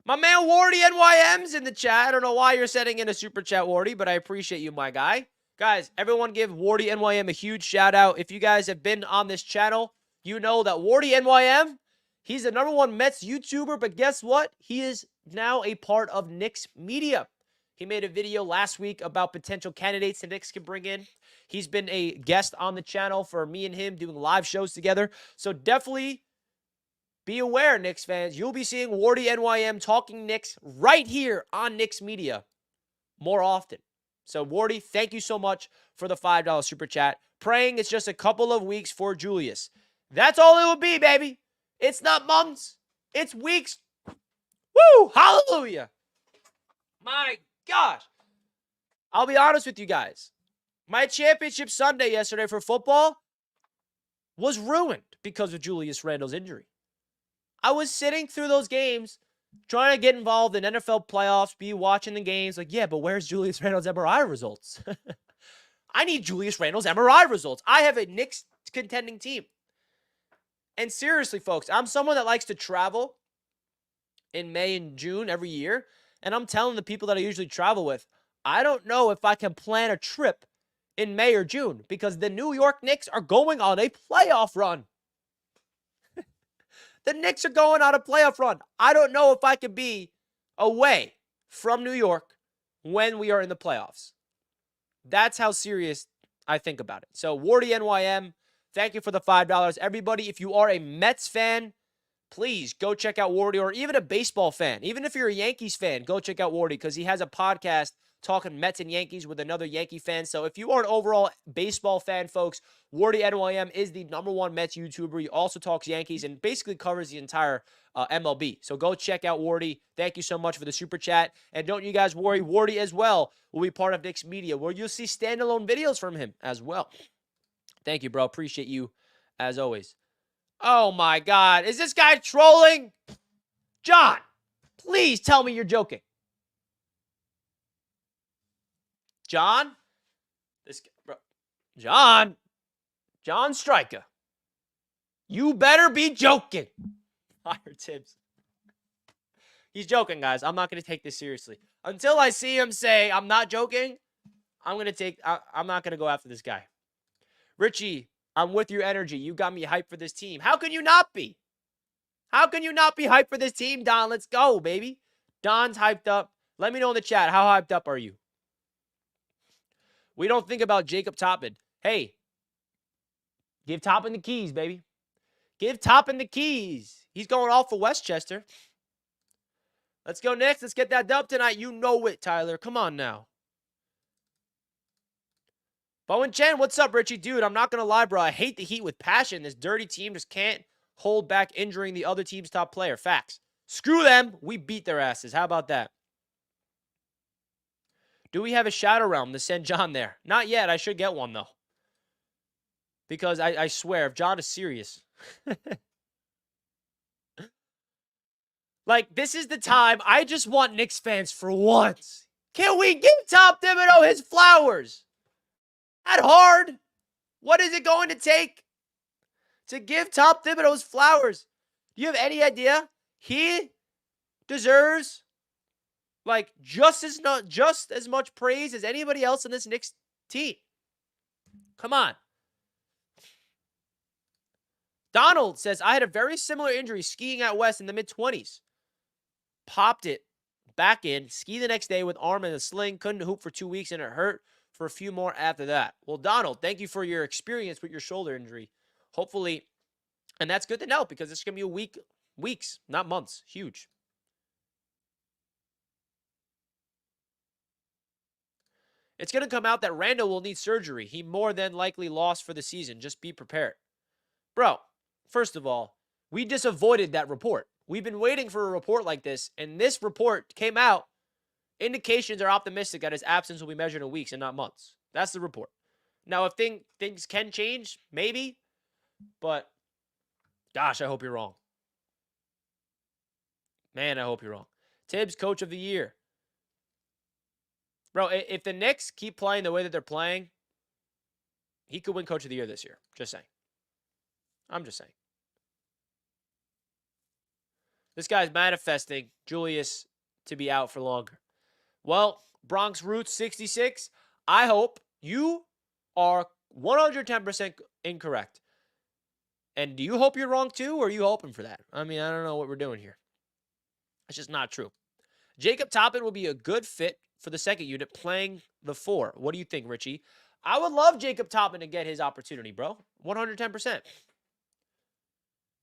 My man Wardy NYM's in the chat. I don't know why you're sending in a super chat, Wardy, but I appreciate you, my guy. Guys, everyone give Wardy NYM a huge shout out. If you guys have been on this channel, you know that Wardy NYM, he's the #1 Mets YouTuber, but guess what? He is now a part of Knicks Media. He made a video last week about potential candidates the Knicks can bring in. He's been a guest on the channel for me and him doing live shows together. So definitely be aware, Knicks fans. You'll be seeing Wardy NYM talking Knicks right here on Knicks Media more often. So, Wardy, thank you so much for the $5 super chat. Praying it's just a couple of weeks for Julius. That's all it will be, baby. It's not months. It's weeks. Woo! Hallelujah. My gosh. I'll be honest with you guys. My championship Sunday yesterday for football was ruined because of Julius Randle's injury. I was sitting through those games trying to get involved in NFL playoffs, be watching the games. Like, yeah, but where's Julius Randle's MRI results? I need Julius Randle's MRI results. I have a Knicks contending team. And seriously, folks, I'm someone that likes to travel in May and June every year. And I'm telling the people that I usually travel with, I don't know if I can plan a trip in May or June because the New York Knicks are going on a playoff run. The Knicks are going on a playoff run. I don't know if I could be away from New York when we are in the playoffs. That's how serious I think about it. So, Wardy NYM, thank you for the $5. Everybody, if you are a Mets fan, please go check out Wardy, or even a baseball fan. Even if you're a Yankees fan, go check out Wardy because he has a podcast talking Mets and Yankees with another Yankee fan. So if you are an overall baseball fan, folks, Wardy NYM is the #1 Mets YouTuber. He also talks Yankees and basically covers the entire MLB. So go check out Wardy. Thank you so much for the super chat. And don't you guys worry, Wardy as well will be part of Knicks Media, where you'll see standalone videos from him as well. Thank you, bro. Appreciate you as always. Oh, my God. Is this guy trolling? John, please tell me you're joking. John? This guy, bro. John Stryker. You better be joking. Fire Tibbs. He's joking, guys. I'm not going to take this seriously. Until I see him say, I'm not joking, I'm not going to go after this guy. Richie, I'm with your energy. You got me hyped for this team. How can you not be? How can you not be hyped for this team, Don? Let's go, baby. Don's hyped up. Let me know in the chat. How hyped up are you? We don't think about Jacob Toppin. Hey, give Toppin the keys, baby. Give Toppin the keys. He's going off for Westchester. Let's go next. Let's get that dub tonight. You know it, Tyler. Come on now. Bowen Chen, what's up, Richie? Dude, I'm not going to lie, bro. I hate the Heat with passion. This dirty team just can't hold back injuring the other team's top player. Facts. Screw them. We beat their asses. How about that? Do we have a Shadow Realm to send John there? Not yet. I should get one, though. Because I swear, if John is serious. Like, this is the time. I just want Knicks fans for once. Can we give Tom Thibodeau his flowers? That hard? What is it going to take to give Tom Thibodeau's flowers? Do you have any idea? He deserves like just as much praise as anybody else in this Knicks team. Come on. Donald says, I had a very similar injury skiing out west in the mid-20s. Popped it back in, ski the next day with arm in a sling, couldn't hoop for 2 weeks, and it hurt for a few more after that. Well, Donald, thank you for your experience with your shoulder injury. Hopefully, and that's good to know because it's going to be weeks, not months. Huge. It's going to come out that Randle will need surgery. He more than likely lost for the season. Just be prepared. Bro, first of all, we just avoided that report. We've been waiting for a report like this, and this report came out. Indications are optimistic that his absence will be measured in weeks and not months. That's the report. Now, if things can change, maybe, but gosh, I hope you're wrong. Man, I hope you're wrong. Tibbs, coach of the year. Bro, if the Knicks keep playing the way that they're playing, he could win coach of the year this year. Just saying. I'm just saying. This guy's manifesting Julius to be out for longer. Well, Bronx Roots 66, I hope you are 110% incorrect. And do you hope you're wrong too, or are you hoping for that? I mean, I don't know what we're doing here. It's just not true. Jacob Toppin will be a good fit for the second unit playing the 4. What do you think, Richie? I would love Jacob Toppin to get his opportunity, bro. 110%.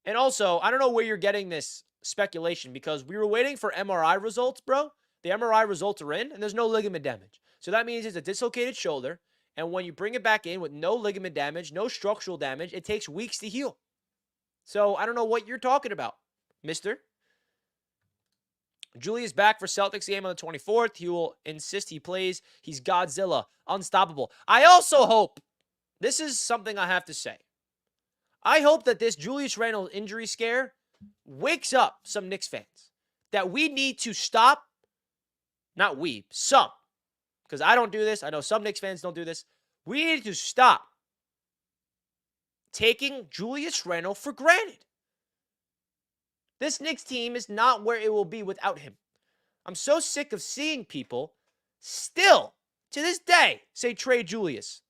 And also, I don't know where you're getting this speculation because we were waiting for MRI results, bro. The MRI results are in, and there's no ligament damage. So that means it's a dislocated shoulder, and when you bring it back in with no ligament damage, no structural damage, it takes weeks to heal. So I don't know what you're talking about, mister. Julius back for Celtics game on the 24th. He will insist he plays. He's Godzilla, unstoppable. I also hope, this is something I have to say, I hope that this Julius Randle injury scare wakes up some Knicks fans. That we need to stop, not we, some, because I don't do this. I know some Knicks fans don't do this. We need to stop taking Julius Randle for granted. This Knicks team is not where it will be without him. I'm so sick of seeing people still, to this day, say trade Julius.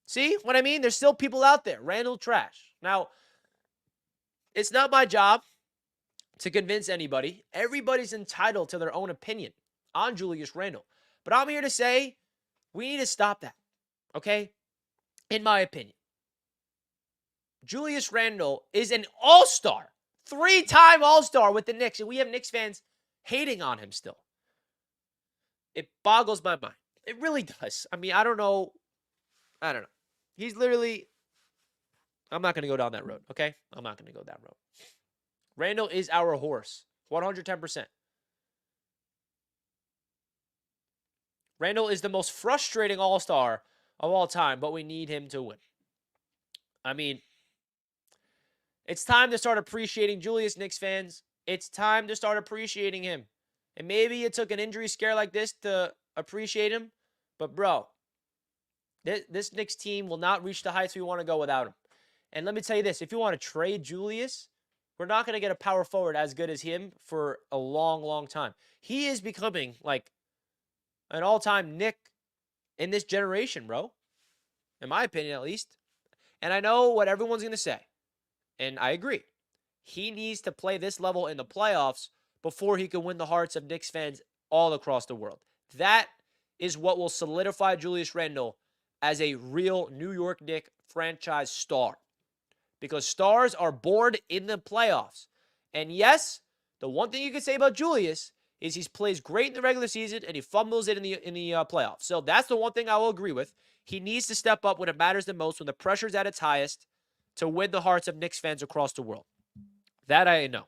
See what I mean? There's still people out there. Randle trash. Now, it's not my job to convince anybody. Everybody's entitled to their own opinion on Julius Randle. But I'm here to say we need to stop that. Okay? In my opinion. Julius Randle is an all-star. 3-time all-star with the Knicks. And we have Knicks fans hating on him still. It boggles my mind. It really does. I mean, I don't know. He's literally, I'm not going to go down that road, okay? I'm not going to go that road. Randle is our horse, 110%. Randle is the most frustrating all-star of all time, but we need him to win. I mean, it's time to start appreciating Julius, Knicks fans. It's time to start appreciating him. And maybe it took an injury scare like this to appreciate him, but bro, this Knicks team will not reach the heights we want to go without him. And let me tell you this. If you want to trade Julius, we're not going to get a power forward as good as him for a long, long time. He is becoming like an all-time Knick in this generation, bro. In my opinion, at least. And I know what everyone's going to say. And I agree. He needs to play this level in the playoffs before he can win the hearts of Knicks fans all across the world. That is what will solidify Julius Randle as a real New York Knicks franchise star. Because stars are born in the playoffs. And yes, the one thing you can say about Julius is he plays great in the regular season and he fumbles it in the playoffs. So that's the one thing I will agree with. He needs to step up when it matters the most, when the pressure's at its highest, to win the hearts of Knicks fans across the world. That I know.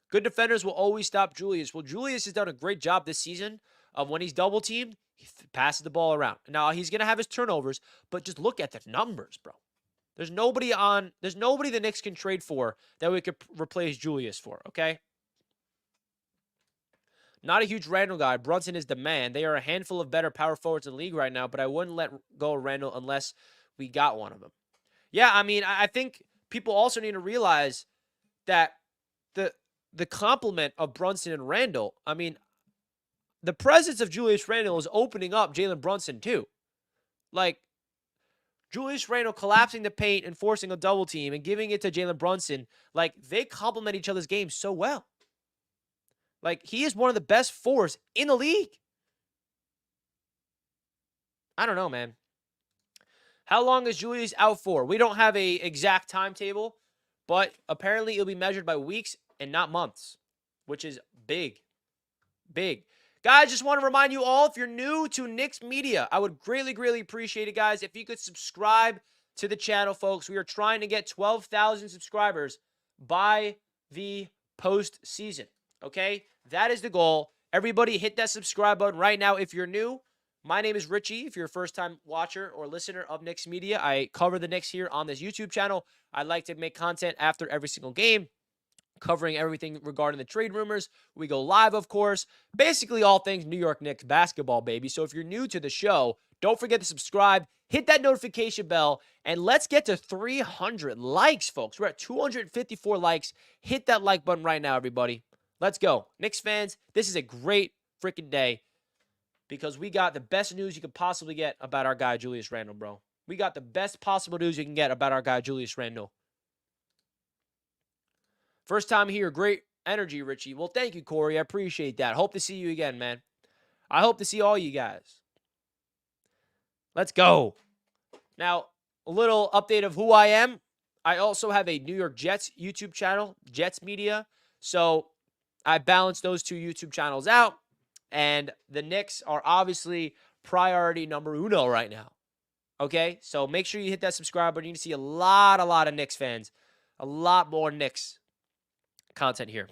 Good defenders will always stop Julius. Well, Julius has done a great job this season of when he's double-teamed, he passes the ball around. Now, he's going to have his turnovers, but just look at the numbers, bro. There's nobody the Knicks can trade for that we could replace Julius for, okay? Not a huge Randle guy. Brunson is the man. They are a handful of better power forwards in the league right now, but I wouldn't let go of Randle unless we got one of them. Yeah, I mean, I think people also need to realize that the complement of Brunson and Randle, I mean, the presence of Julius Randle is opening up Jalen Brunson too. Like, Julius Randle collapsing the paint and forcing a double team and giving it to Jalen Brunson, like, they complement each other's games so well. Like, he is one of the best fours in the league. I don't know, man. How long is Julius out for? We don't have a exact timetable, but apparently it'll be measured by weeks and not months, which is big. Big. Guys, just want to remind you all, if you're new to Knicks Media, I would greatly, greatly appreciate it, guys, if you could subscribe to the channel, folks. We are trying to get 12,000 subscribers by the postseason, okay? That is the goal. Everybody hit that subscribe button right now if you're new. My name is Richie. If you're a first-time watcher or listener of Knicks Media, I cover the Knicks here on this YouTube channel. I like to make content after every single game, covering everything regarding the trade rumors. We go live, of course. Basically, all things New York Knicks basketball, baby. So if you're new to the show, don't forget to subscribe, hit that notification bell, and let's get to 300 likes, folks. We're at 254 likes. Hit that like button right now, everybody. Let's go. Knicks fans, this is a great freaking day because we got the best news you could possibly get about our guy, Julius Randle, bro. We got the best possible news you can get about our guy, Julius Randle. First time here, great energy, Richie. Well, thank you, Corey. I appreciate that. Hope to see you again, man. I hope to see all you guys. Let's go. Now, a little update of who I am. I also have a New York Jets YouTube channel, Jets Media. So I balance those two YouTube channels out. And the Knicks are obviously priority number uno right now. Okay? So make sure you hit that subscribe button. You can see a lot of Knicks fans. A lot more Knicks content here.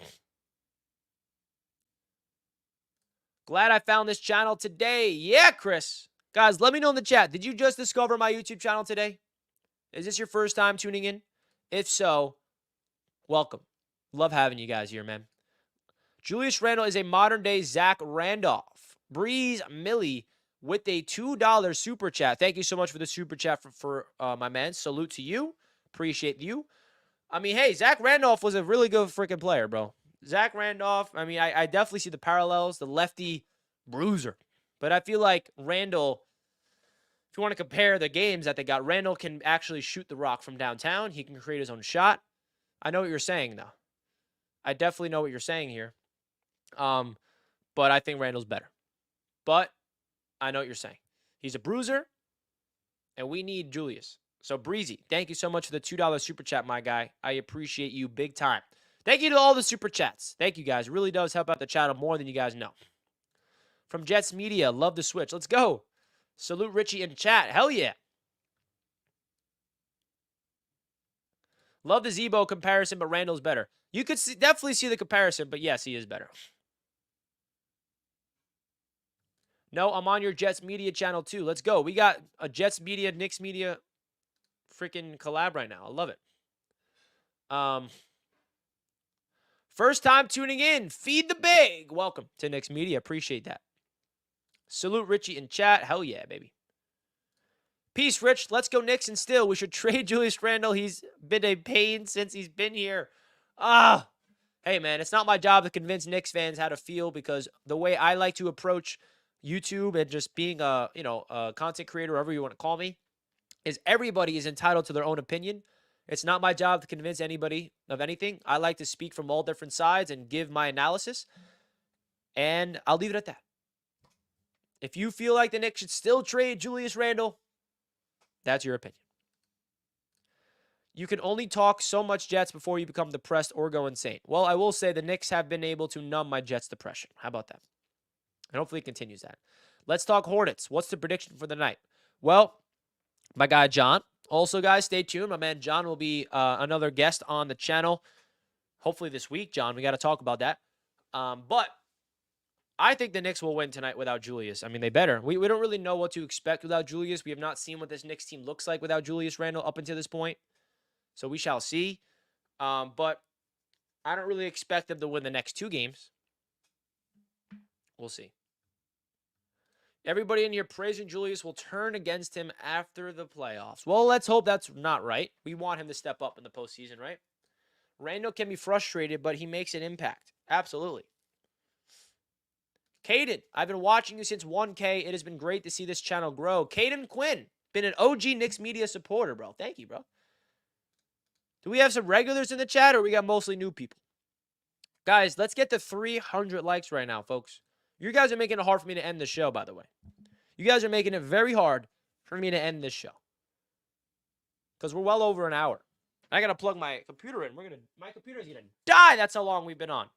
Glad I found this channel today. Yeah, Chris. Guys, let me know in the chat. Did you just discover my YouTube channel today? Is this your first time tuning in? If so, welcome. Love having you guys here, man. Julius Randle is a modern-day Zach Randolph. Breeze Millie with a $2 super chat. Thank you so much for the super chat for my man. Salute to you. Appreciate you. I mean, hey, Zach Randolph was a really good freaking player, bro. Zach Randolph, I mean, I definitely see the parallels, the lefty bruiser. But I feel like Randle, if you want to compare the games that they got, Randle can actually shoot the rock from downtown. He can create his own shot. I know what you're saying, though. I definitely know what you're saying here. But I think Randle's better. But I know what you're saying. He's a bruiser, and we need Julius. So, Breezy, thank you so much for the $2 super chat, my guy. I appreciate you big time. Thank you to all the super chats. Thank you, guys. It really does help out the channel more than you guys know. From Jets Media, love the switch. Let's go. Salute Richie in chat. Hell yeah. Love the Zebo comparison, but Randle's better. You could definitely see the comparison, but yes, he is better. No, I'm on your Jets Media channel too. Let's go. We got a Jets Media, Knicks Media freaking collab right now. I love it. First time tuning in. Feed the big. Welcome to Knicks Media. Appreciate that. Salute Richie in chat. Hell yeah, baby. Peace, Rich. Let's go Knicks and still. We should trade Julius Randle. He's been a pain since he's been here. Hey, man, it's not my job to convince Knicks fans how to feel because the way I like to approach YouTube and just being a content creator, whatever you want to call me, is everybody is entitled to their own opinion. It's not my job to convince anybody of anything. I like to speak from all different sides and give my analysis, and I'll leave it at that. If you feel like the Knicks should still trade Julius Randle, that's your opinion. You can only talk so much Jets before you become depressed or go insane. Well, I will say the Knicks have been able to numb my Jets depression. How about that? And hopefully it continues that. Let's talk Hornets. What's the prediction for the night? Well, my guy John. Also, guys, stay tuned. My man John will be another guest on the channel. Hopefully this week, John. We got to talk about that. But I think the Knicks will win tonight without Julius. I mean, they better. We don't really know what to expect without Julius. We have not seen what this Knicks team looks like without Julius Randle up until this point. So we shall see. But I don't really expect them to win the next two games. We'll see. Everybody in here praising Julius will turn against him after the playoffs. Well, let's hope that's not right. We want him to step up in the postseason, right? Randle can be frustrated, but he makes an impact. Absolutely. Caden, I've been watching you since 1K. It has been great to see this channel grow. Caden Quinn, been an OG Knicks Media supporter, bro. Thank you, bro. Do we have some regulars in the chat, or we got mostly new people? Guys, let's get to 300 likes right now, folks. You guys are making it hard for me to end the show, by the way. You guys are making it very hard for me to end this show. Because we're well over an hour. I got to plug my computer in. My computer's going to die. That's how long we've been on.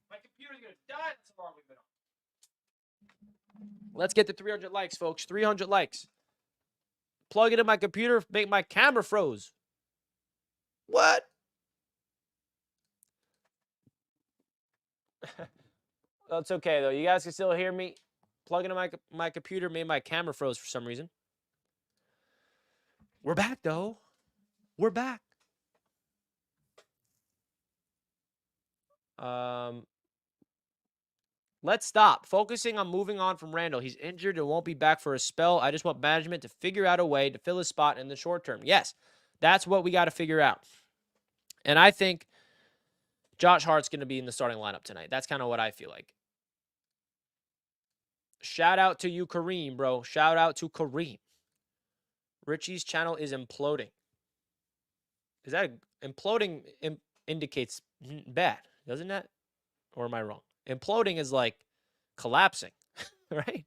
My computer's going to die. That's how long we've been on. Let's get to 300 likes, folks. 300 likes. Plug it in my computer. Make my camera froze. What? That's okay, though. You guys can still hear me. Plugging in my computer made my camera froze for some reason. We're back, though. We're back. Let's stop focusing on moving on from Randle. He's injured and won't be back for a spell. I just want management to figure out a way to fill his spot in the short term. Yes, that's what we got to figure out. And I think Josh Hart's going to be in the starting lineup tonight. That's kind of what I feel like. Shout out to you, Kareem, bro. Shout out to Kareem. Richie's channel is imploding. Is that imploding indicates bad, doesn't that? Or am I wrong? Imploding is like collapsing, right?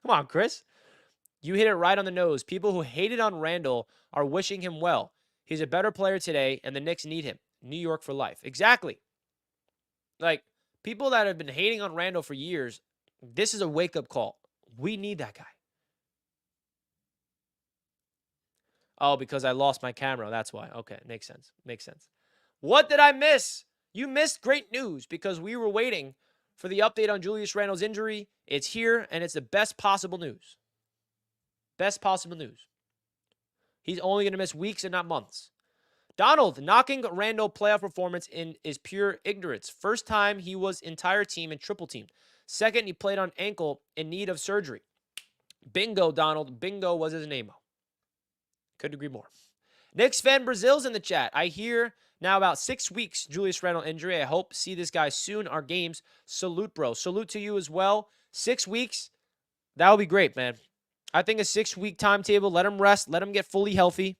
Come on, Chris. You hit it right on the nose. People who hated on Randle are wishing him well. He's a better player today, and the Knicks need him. New York for life. Exactly. Like, people that have been hating on Randle for years, this is a wake-up call. We need that guy. Oh, because I lost my camera. That's why. Okay, makes sense. Makes sense. What did I miss? You missed great news because we were waiting for the update on Julius Randle's injury. It's here, and it's the best possible news. Best possible news. He's only going to miss weeks and not months. Donald, knocking Randle playoff performance in is pure ignorance. First time he was entire team and triple teamed. Second, he played on ankle in need of surgery. Bingo, Donald. Bingo was his name. Couldn't agree more. Knicks fan Brazil's in the chat. I hear now about 6 weeks Julius Randle injury. I hope see this guy soon. Our games. Salute, bro. Salute to you as well. 6 weeks. That would be great, man. I think a 6-week timetable. Let him rest. Let him get fully healthy.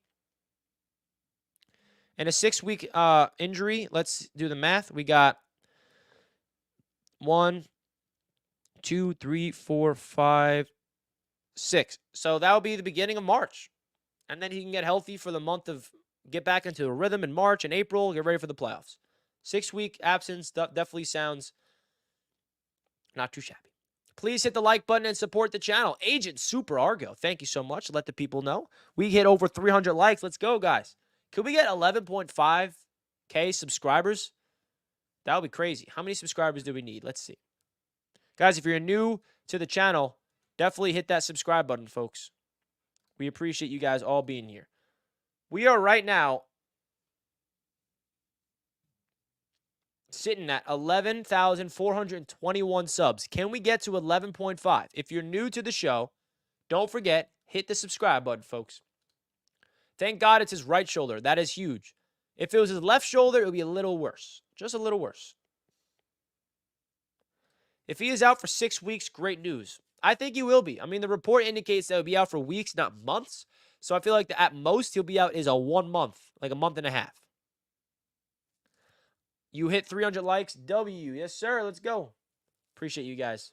And a 6-week injury. Let's do the math. We got 1, 2, 3, 4, 5, 6. So that will be the beginning of March. And then he can get healthy for the month of, get back into a rhythm in March and April, get ready for the playoffs. 6-week absence definitely sounds not too shabby. Please hit the like button and support the channel. Agent Super Argo, thank you so much. Let the people know. We hit over 300 likes. Let's go, guys. Could we get 11.5K subscribers? That would be crazy. How many subscribers do we need? Let's see. Guys, if you're new to the channel, definitely hit that subscribe button, folks. We appreciate you guys all being here. We are right now sitting at 11,421 subs. Can we get to 11.5? If you're new to the show, don't forget, hit the subscribe button, folks. Thank God it's his right shoulder. That is huge. If it was his left shoulder, it would be a little worse. Just a little worse. If he is out for 6 weeks, great news. I think he will be. I mean, the report indicates that he'll be out for weeks, not months. So I feel like at most he'll be out is a 1 month, like a month and a half. You hit 300 likes. W. Yes, sir. Let's go. Appreciate you guys.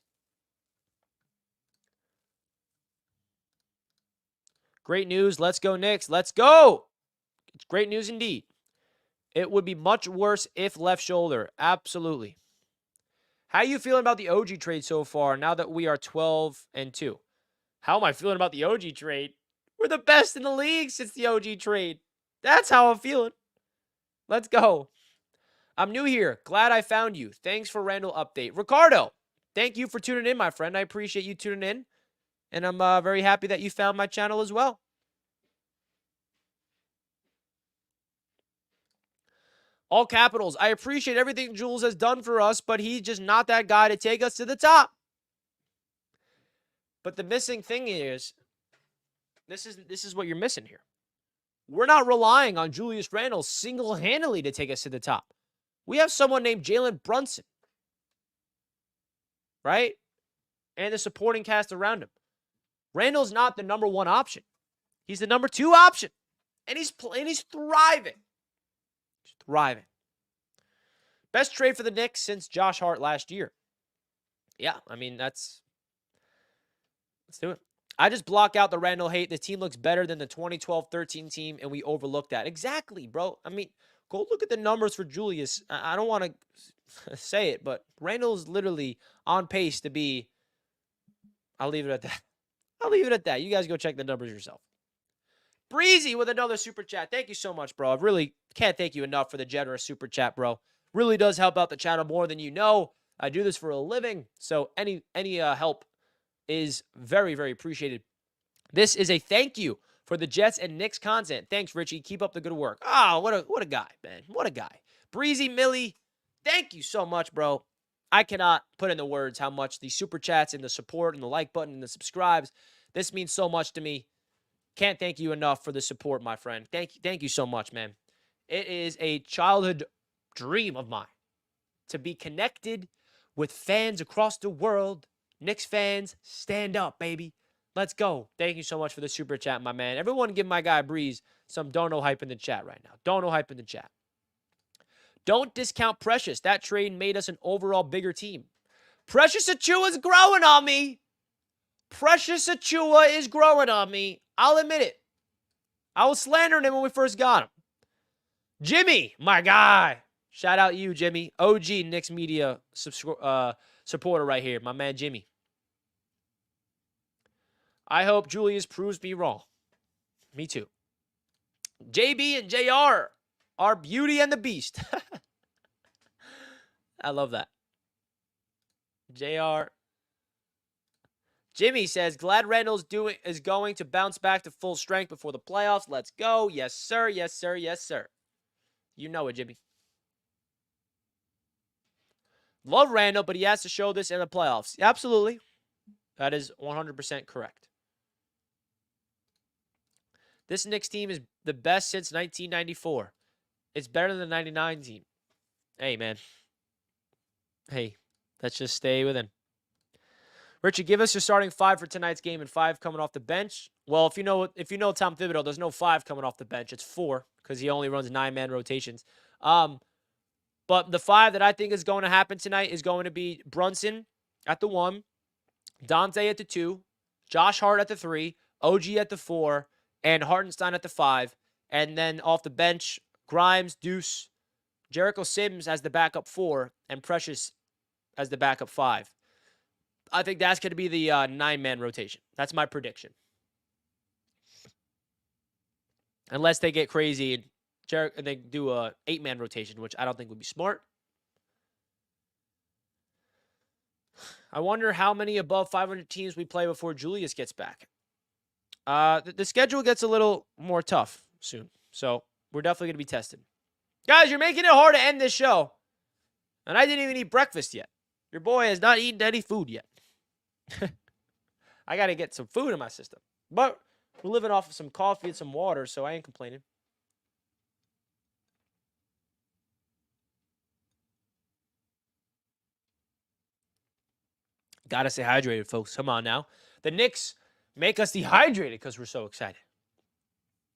Great news. Let's go, Knicks. Let's go. It's great news indeed. It would be much worse if left shoulder. Absolutely. How are you feeling about the OG trade so far now that we are 12-2? How am I feeling about the OG trade? We're the best in the league since the OG trade. That's how I'm feeling. Let's go. I'm new here. Glad I found you. Thanks for Randle update. Ricardo, thank you for tuning in, my friend. I appreciate you tuning in. And I'm very happy that you found my channel as well. All capitals. I appreciate everything Jules has done for us, but he's just not that guy to take us to the top. But the missing thing is, this is what you're missing here. We're not relying on Julius Randle single-handedly to take us to the top. We have someone named Jalen Brunson, right? And the supporting cast around him. Randle's not the number 1 option. He's the number 2 option. And he's thriving. He's thriving. Best trade for the Knicks since Josh Hart last year. Yeah, I mean, let's do it. I just block out the Randle hate. The team looks better than the 2012-13 team, and we overlooked that. Exactly, bro. I mean, go look at the numbers for Julius. I don't want to say it, but Randle's literally on pace to be, I'll leave it at that. I'll leave it at that. You guys go check the numbers yourself. Breezy with another super chat. Thank you so much, bro. I really can't thank you enough for the generous super chat, bro. Really does help out the channel more than you know. I do this for a living, so any help is very, very appreciated. This is a thank you for the Jets and Knicks content. Thanks, Richie. Keep up the good work. Oh, what a guy, man. What a guy. Breezy Millie, thank you so much, bro. I cannot put into words how much the super chats and the support and the like button and the subscribes, this means so much to me. Can't thank you enough for the support, my friend. Thank you so much, man. It is a childhood dream of mine to be connected with fans across the world. Knicks fans, stand up, baby. Let's go. Thank you so much for the super chat, my man. Everyone give my guy Breeze some dono hype in the chat right now. Dono hype in the chat. Don't discount Precious. That trade made us an overall bigger team. Precious Achua's growing on me. Precious Achua is growing on me. I'll admit it. I was slandering him when we first got him. Jimmy, my guy. Shout out you, Jimmy. OG Knicks Media supporter right here. My man, Jimmy. I hope Julius proves me wrong. Me too. JB and JR are Beauty and the Beast. I love that. JR. Jimmy says, glad Randle's is going to bounce back to full strength before the playoffs. Let's go. Yes, sir. Yes, sir. Yes, sir. You know it, Jimmy. Love Randle, but he has to show this in the playoffs. Absolutely. That is 100% correct. This Knicks team is the best since 1994. It's better than the 99 team. Hey, man. Hey, let's just stay within. Richard, give us your starting 5 for tonight's game and 5 coming off the bench. Well, if you know Tom Thibodeau, there's no 5 coming off the bench. It's 4 because he only runs 9-man rotations. But the 5 that I think is going to happen tonight is going to be Brunson at the 1, Dante at the 2, Josh Hart at the 3, OG at the 4, and Hartenstein at the 5. And then off the bench, Grimes, Deuce, Jericho Sims as the backup 4, and Precious as the backup 5. I think that's going to be the 9-man rotation. That's my prediction. Unless they get crazy and they do a 8-man rotation, which I don't think would be smart. I wonder how many above 500 teams we play before Julius gets back. The schedule gets a little more tough soon, so we're definitely going to be tested. Guys, you're making it hard to end this show, and I didn't even eat breakfast yet. Your boy has not eaten any food yet. I got to get some food in my system, but we're living off of some coffee and some water, so I ain't complaining. Got to stay hydrated, folks. Come on now. The Knicks make us dehydrated because we're so excited.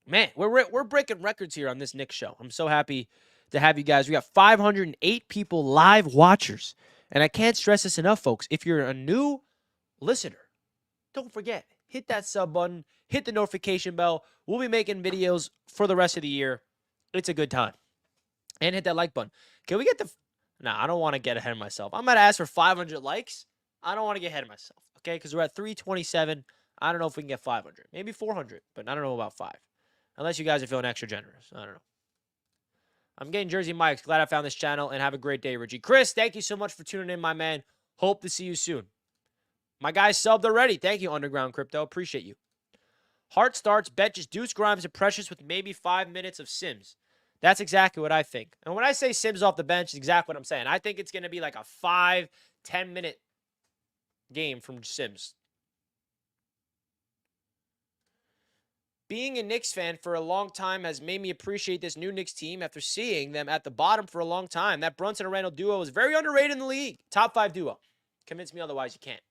Man, we're breaking records here on this Knicks show. I'm so happy to have you guys. We got 508 people live watchers. And I can't stress this enough, folks. If you're a new listener, don't forget, hit that sub button, hit the notification bell. We'll be making videos for the rest of the year. It's a good time. And hit that like button. Can we get the... Nah, I don't want to get ahead of myself. I'm going to ask for 500 likes. I don't want to get ahead of myself, okay? Because we're at 327. I don't know if we can get 500. Maybe 400, but I don't know about 5. Unless you guys are feeling extra generous. I don't know. I'm getting Jersey Mike's. Glad I found this channel, and have a great day, Richie. Chris, thank you so much for tuning in, my man. Hope to see you soon. My guys subbed already. Thank you, Underground Crypto. Appreciate you. Hart starts, benches Deuce, Grimes, and Precious with maybe 5 minutes of Sims. That's exactly what I think. And when I say Sims off the bench, it's exactly what I'm saying. I think it's going to be like a 5-10 minute game from Sims. Being a Knicks fan for a long time has made me appreciate this new Knicks team after seeing them at the bottom for a long time. That Brunson and Randle duo is very underrated in the league. Top 5 duo. Convince me otherwise, you can't.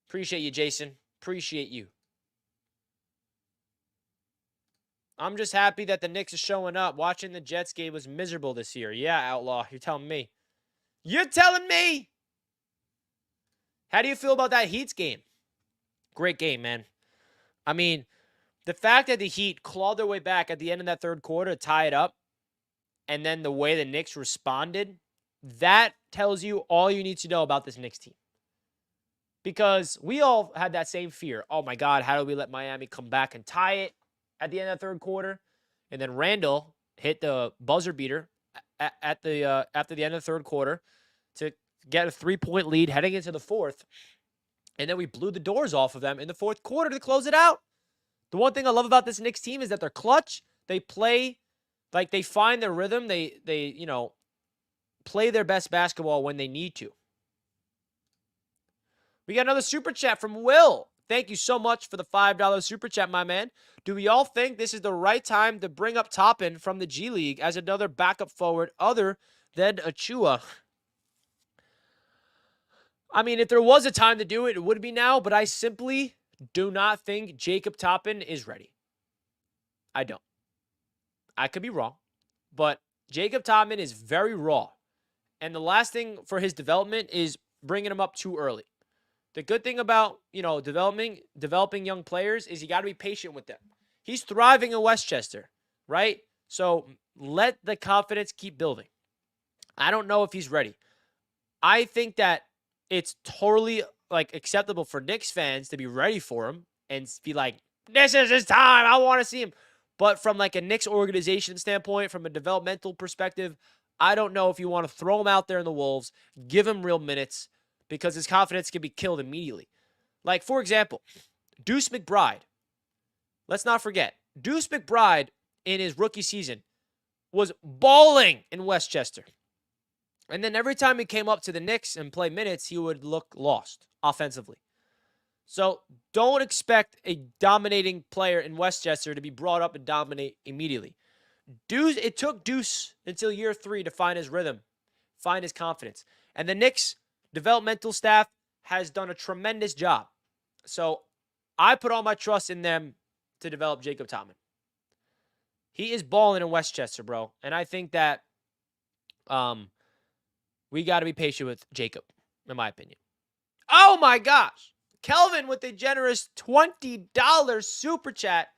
Appreciate you, Jason. Appreciate you. I'm just happy that the Knicks is showing up. Watching the Jets game was miserable this year. Yeah, Outlaw, you're telling me. You're telling me! How do you feel about that Heat's game? Great game, man. I mean... The fact that the Heat clawed their way back at the end of that third quarter to tie it up, and then the way the Knicks responded, that tells you all you need to know about this Knicks team. Because we all had that same fear. Oh my God, how do we let Miami come back and tie it at the end of the third quarter? And then Randle hit the buzzer beater after the end of the third quarter to get a 3-point lead heading into the fourth. And then we blew the doors off of them in the fourth quarter to close it out. The one thing I love about this Knicks team is that they're clutch. They play, like they find their rhythm. They play their best basketball when they need to. We got another super chat from Will. Thank you so much for the $5 super chat, my man. Do we all think this is the right time to bring up Toppin from the G League as another backup forward other than Achua? I mean, if there was a time to do it, it would be now, but I simply do not think Jacob Toppin is ready. I don't. I could be wrong, but Jacob Toppin is very raw. And the last thing for his development is bringing him up too early. The good thing about, developing young players is you got to be patient with them. He's thriving in Westchester, right? So let the confidence keep building. I don't know if he's ready. I think that it's totally acceptable for Knicks fans to be ready for him and be like, this is his time. I want to see him. But from a Knicks organization standpoint, from a developmental perspective, I don't know if you want to throw him out there in the Wolves, give him real minutes, because his confidence can be killed immediately. For example, Deuce McBride. Let's not forget, Deuce McBride in his rookie season was balling in Westchester. And then every time he came up to the Knicks and played minutes, he would look lost offensively. So don't expect a dominating player in Westchester to be brought up and dominate immediately. It took Deuce until year 3 to find his rhythm, find his confidence. And the Knicks developmental staff has done a tremendous job. So I put all my trust in them to develop Jacob Toppin. He is balling in Westchester, bro. And I think that we got to be patient with Jacob, in my opinion. Oh, my gosh. Kelvin with a generous $20 super chat.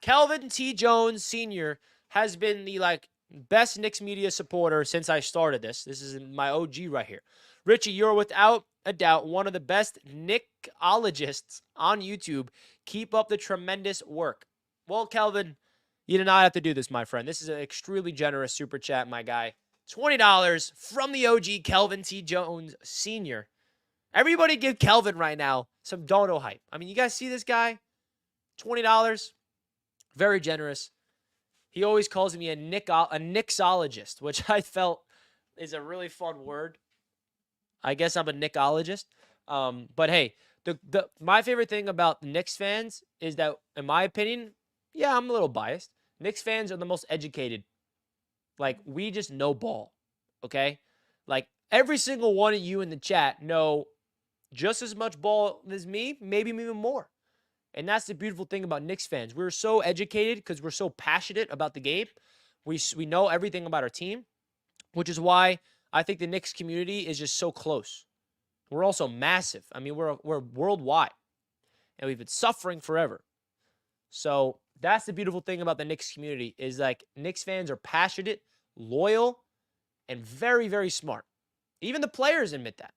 Kelvin T. Jones Sr. has been the best Knicks media supporter since I started this. This is my OG right here. Richie, you're without a doubt one of the best Nickologists on YouTube. Keep up the tremendous work. Well, Kelvin, you did not have to do this, my friend. This is an extremely generous super chat, my guy. $20 from the OG Kelvin T. Jones Sr. Everybody give Kelvin right now some dono hype. I mean, you guys see this guy? $20. Very generous. He always calls me a Knicksologist, which I felt is a really fun word. I guess I'm a Knickologist. But hey, my favorite thing about Knicks fans is that, in my opinion, yeah, I'm a little biased. Knicks fans are the most educated. We just know ball, okay? Every single one of you in the chat know just as much ball as me, maybe even more. And that's the beautiful thing about Knicks fans. We're so educated because we're so passionate about the game. We know everything about our team, which is why I think the Knicks community is just so close. We're also massive. I mean, we're worldwide, and we've been suffering forever. So that's the beautiful thing about the Knicks community is Knicks fans are passionate, loyal, and very, very smart. Even the players admit that.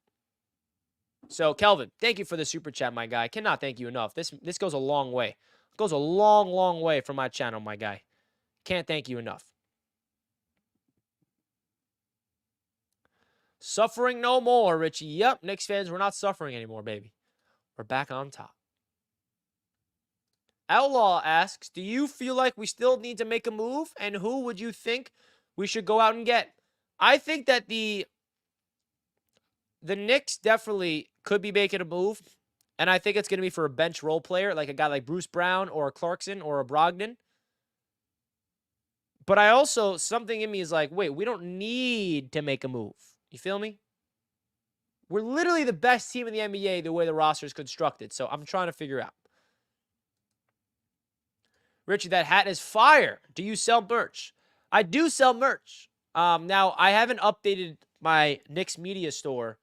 So, Kelvin, thank you for the super chat, my guy. I cannot thank you enough. This goes a long way. It goes a long, long way for my channel, my guy. Can't thank you enough. Suffering no more, Richie. Yep, Knicks fans, we're not suffering anymore, baby. We're back on top. Outlaw asks, do you feel like we still need to make a move? And who would you think we should go out and get? I think that the Knicks definitely could be making a move, and I think it's going to be for a bench role player, like a guy like Bruce Brown or a Clarkson or a Brogdon. But I also, something in me is wait, we don't need to make a move. You feel me? We're literally the best team in the NBA the way the roster is constructed, so I'm trying to figure out. Richie, that hat is fire. Do you sell merch? I do sell merch. Now, I haven't updated my Knicks media store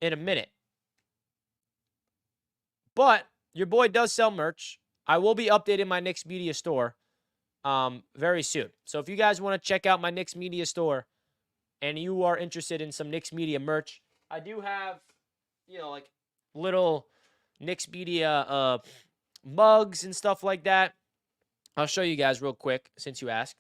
in a minute. But your boy does sell merch. I will be updating my Knicks media store very soon. So if you guys want to check out my Knicks media store and you are interested in some Knicks media merch, I do have, little Knicks media mugs and stuff like that. I'll show you guys real quick since you asked.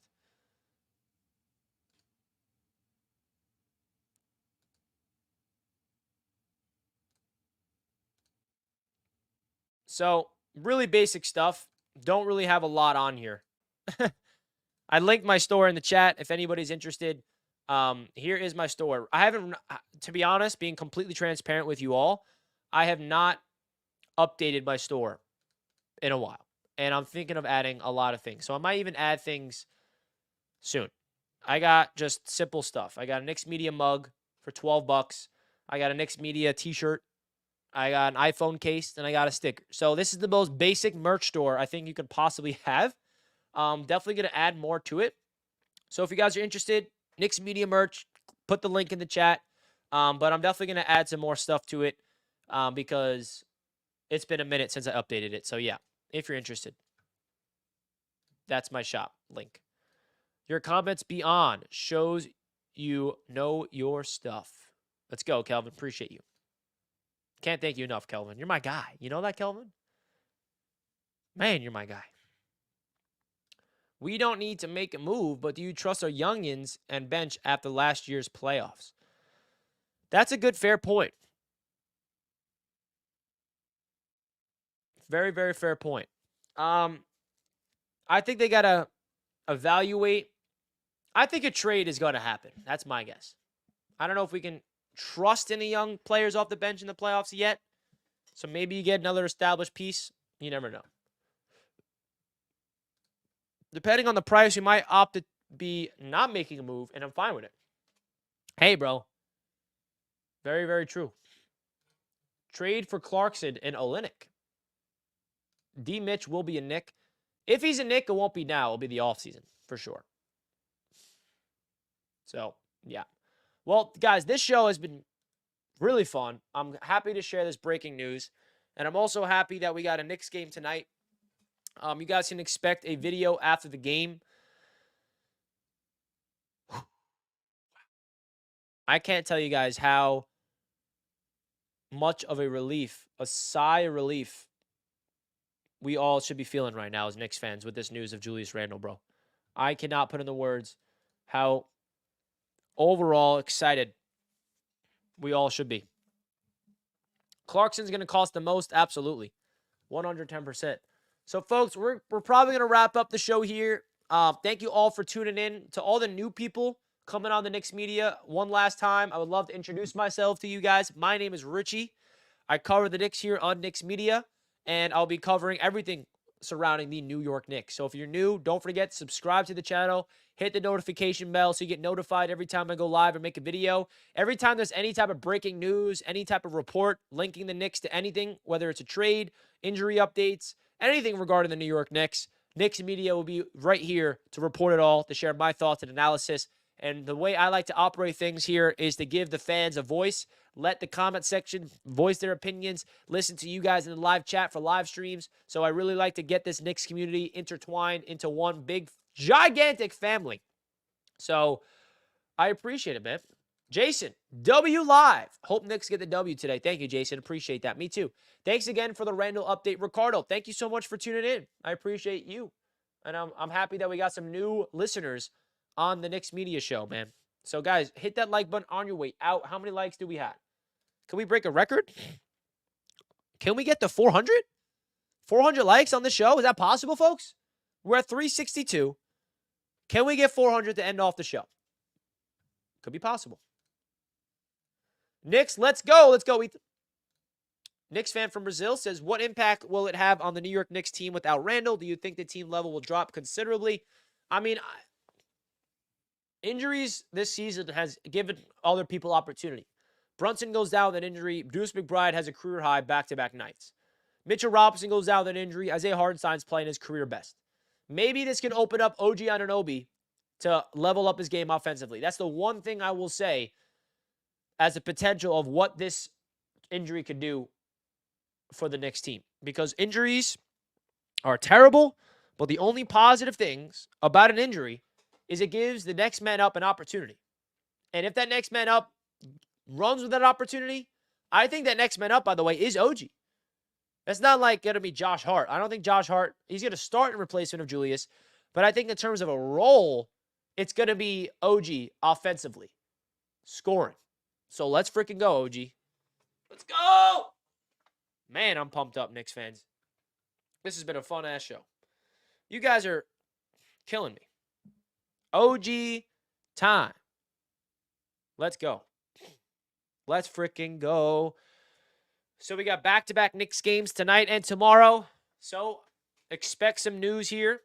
So, really basic stuff. Don't really have a lot on here. I linked my store in the chat if anybody's interested. Here is my store. I haven't, to be honest, being completely transparent with you all, I have not updated my store in a while. And I'm thinking of adding a lot of things. So I might even add things soon. I got just simple stuff. I got a Knicks Media mug for $12. I got a Knicks Media t-shirt I got an iPhone case, and I got a sticker. So this is the most basic merch store I think you could possibly have. Definitely going to add more to it. So if you guys are interested, Knicks Media merch, put the link in the chat. But I'm definitely going to add some more stuff to it because it's been a minute since I updated it. So yeah, if you're interested, that's my shop link. Your comments beyond shows you know your stuff. Let's go, Kelvin. Appreciate you. Can't thank you enough, Kelvin. You're my guy. You know that, Kelvin? Man, you're my guy. We don't need to make a move, but do you trust our youngins and bench after last year's playoffs? That's a good, fair point. Very, very fair point. I think they got to evaluate. I think a trade is going to happen. That's my guess. I don't know if we can trust any young players off the bench in the playoffs yet. So maybe you get another established piece. You never know. Depending on the price, you might opt to be not making a move, and I'm fine with it. Hey, bro. Very, very true. Trade for Clarkson and Olynyk. D. Mitch will be a Knick. If he's a Knick, it won't be now. It'll be the offseason, for sure. So, yeah. Well, guys, this show has been really fun. I'm happy to share this breaking news. And I'm also happy that we got a Knicks game tonight. You guys can expect a video after the game. I can't tell you guys how much of a relief, a sigh of relief, we all should be feeling right now as Knicks fans with this news of Julius Randle, bro. I cannot put in the words how overall excited we all should be. Clarkson's going to cost the most, absolutely. 110%. So, folks, we're probably going to wrap up the show here. Thank you all for tuning in. To all the new people coming on the Knicks Media, one last time, I would love to introduce myself to you guys. My name is Richie. I cover the Knicks here on Knicks Media, and I'll be covering everything surrounding the New York Knicks. So if you're new, don't forget to subscribe to the channel, hit the notification bell so you get notified every time I go live and make a video. Every time there's any type of breaking news, any type of report linking the Knicks to anything, whether it's a trade, injury updates, anything regarding the New York Knicks, Knicks Media will be right here to report it all, to share my thoughts and analysis. And the way I like to operate things here is to give the fans a voice. Let the comment section voice their opinions. Listen to you guys in the live chat for live streams. So I really like to get this Knicks community intertwined into one big, gigantic family. So I appreciate it, man. Jason, W Live. Hope Knicks get the W today. Thank you, Jason. Appreciate that. Me too. Thanks again for the Randle update. Ricardo, thank you so much for tuning in. I appreciate you. And I'm happy that we got some new listeners on the Knicks Media Show, man. So, guys, hit that like button on your way out. How many likes do we have? Can we break a record? Can we get to 400? 400 likes on the show? Is that possible, folks? We're at 362. Can we get 400 to end off the show? Could be possible. Knicks, let's go. Let's go, Ethan. Knicks fan from Brazil says, what impact will it have on the New York Knicks team without Randle? Do you think the team level will drop considerably? I mean, injuries this season has given other people opportunity. Brunson goes down with an injury. Deuce McBride has a career high back-to-back nights. Mitchell Robinson goes down with an injury. Isaiah Hartenstein's playing his career best. Maybe this can open up OG Anunoby to level up his game offensively. That's the one thing I will say as a potential of what this injury could do for the Knicks team. Because injuries are terrible, but the only positive things about an injury is it gives the next man up an opportunity. And if that next man up runs with that opportunity, I think that next man up, by the way, is OG. That's not like going to be Josh Hart. I don't think Josh Hart, he's going to start in replacement of Julius. But I think in terms of a role, it's going to be OG offensively, scoring. So let's freaking go, OG. Let's go! Man, I'm pumped up, Knicks fans. This has been a fun-ass show. You guys are killing me. OG time. Let's go. Let's freaking go. So we got back-to-back Knicks games tonight and tomorrow. So expect some news here.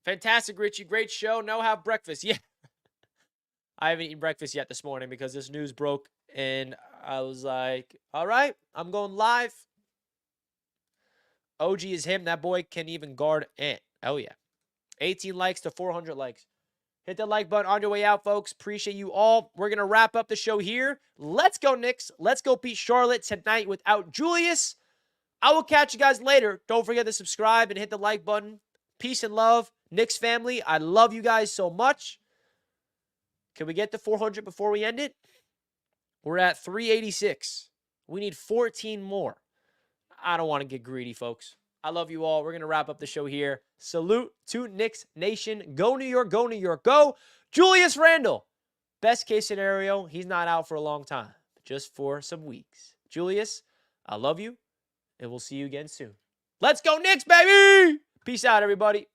Fantastic, Richie. Great show. Now have breakfast. Yeah. I haven't eaten breakfast yet this morning because this news broke and I was like, all right, I'm going live. OG is him. That boy can even guard Ant. Oh, yeah. 18 likes to 400 likes. Hit the like button on your way out, folks. Appreciate you all. We're going to wrap up the show here. Let's go, Knicks. Let's go beat Charlotte tonight without Julius. I will catch you guys later. Don't forget to subscribe and hit the like button. Peace and love. Knicks family, I love you guys so much. Can we get to 400 before we end it? We're at 386. We need 14 more. I don't want to get greedy, folks. I love you all. We're going to wrap up the show here. Salute to Knicks Nation. Go New York, go New York, go. Julius Randle. Best case scenario, he's not out for a long time, just for some weeks. Julius, I love you, and we'll see you again soon. Let's go Knicks, baby! Peace out, everybody.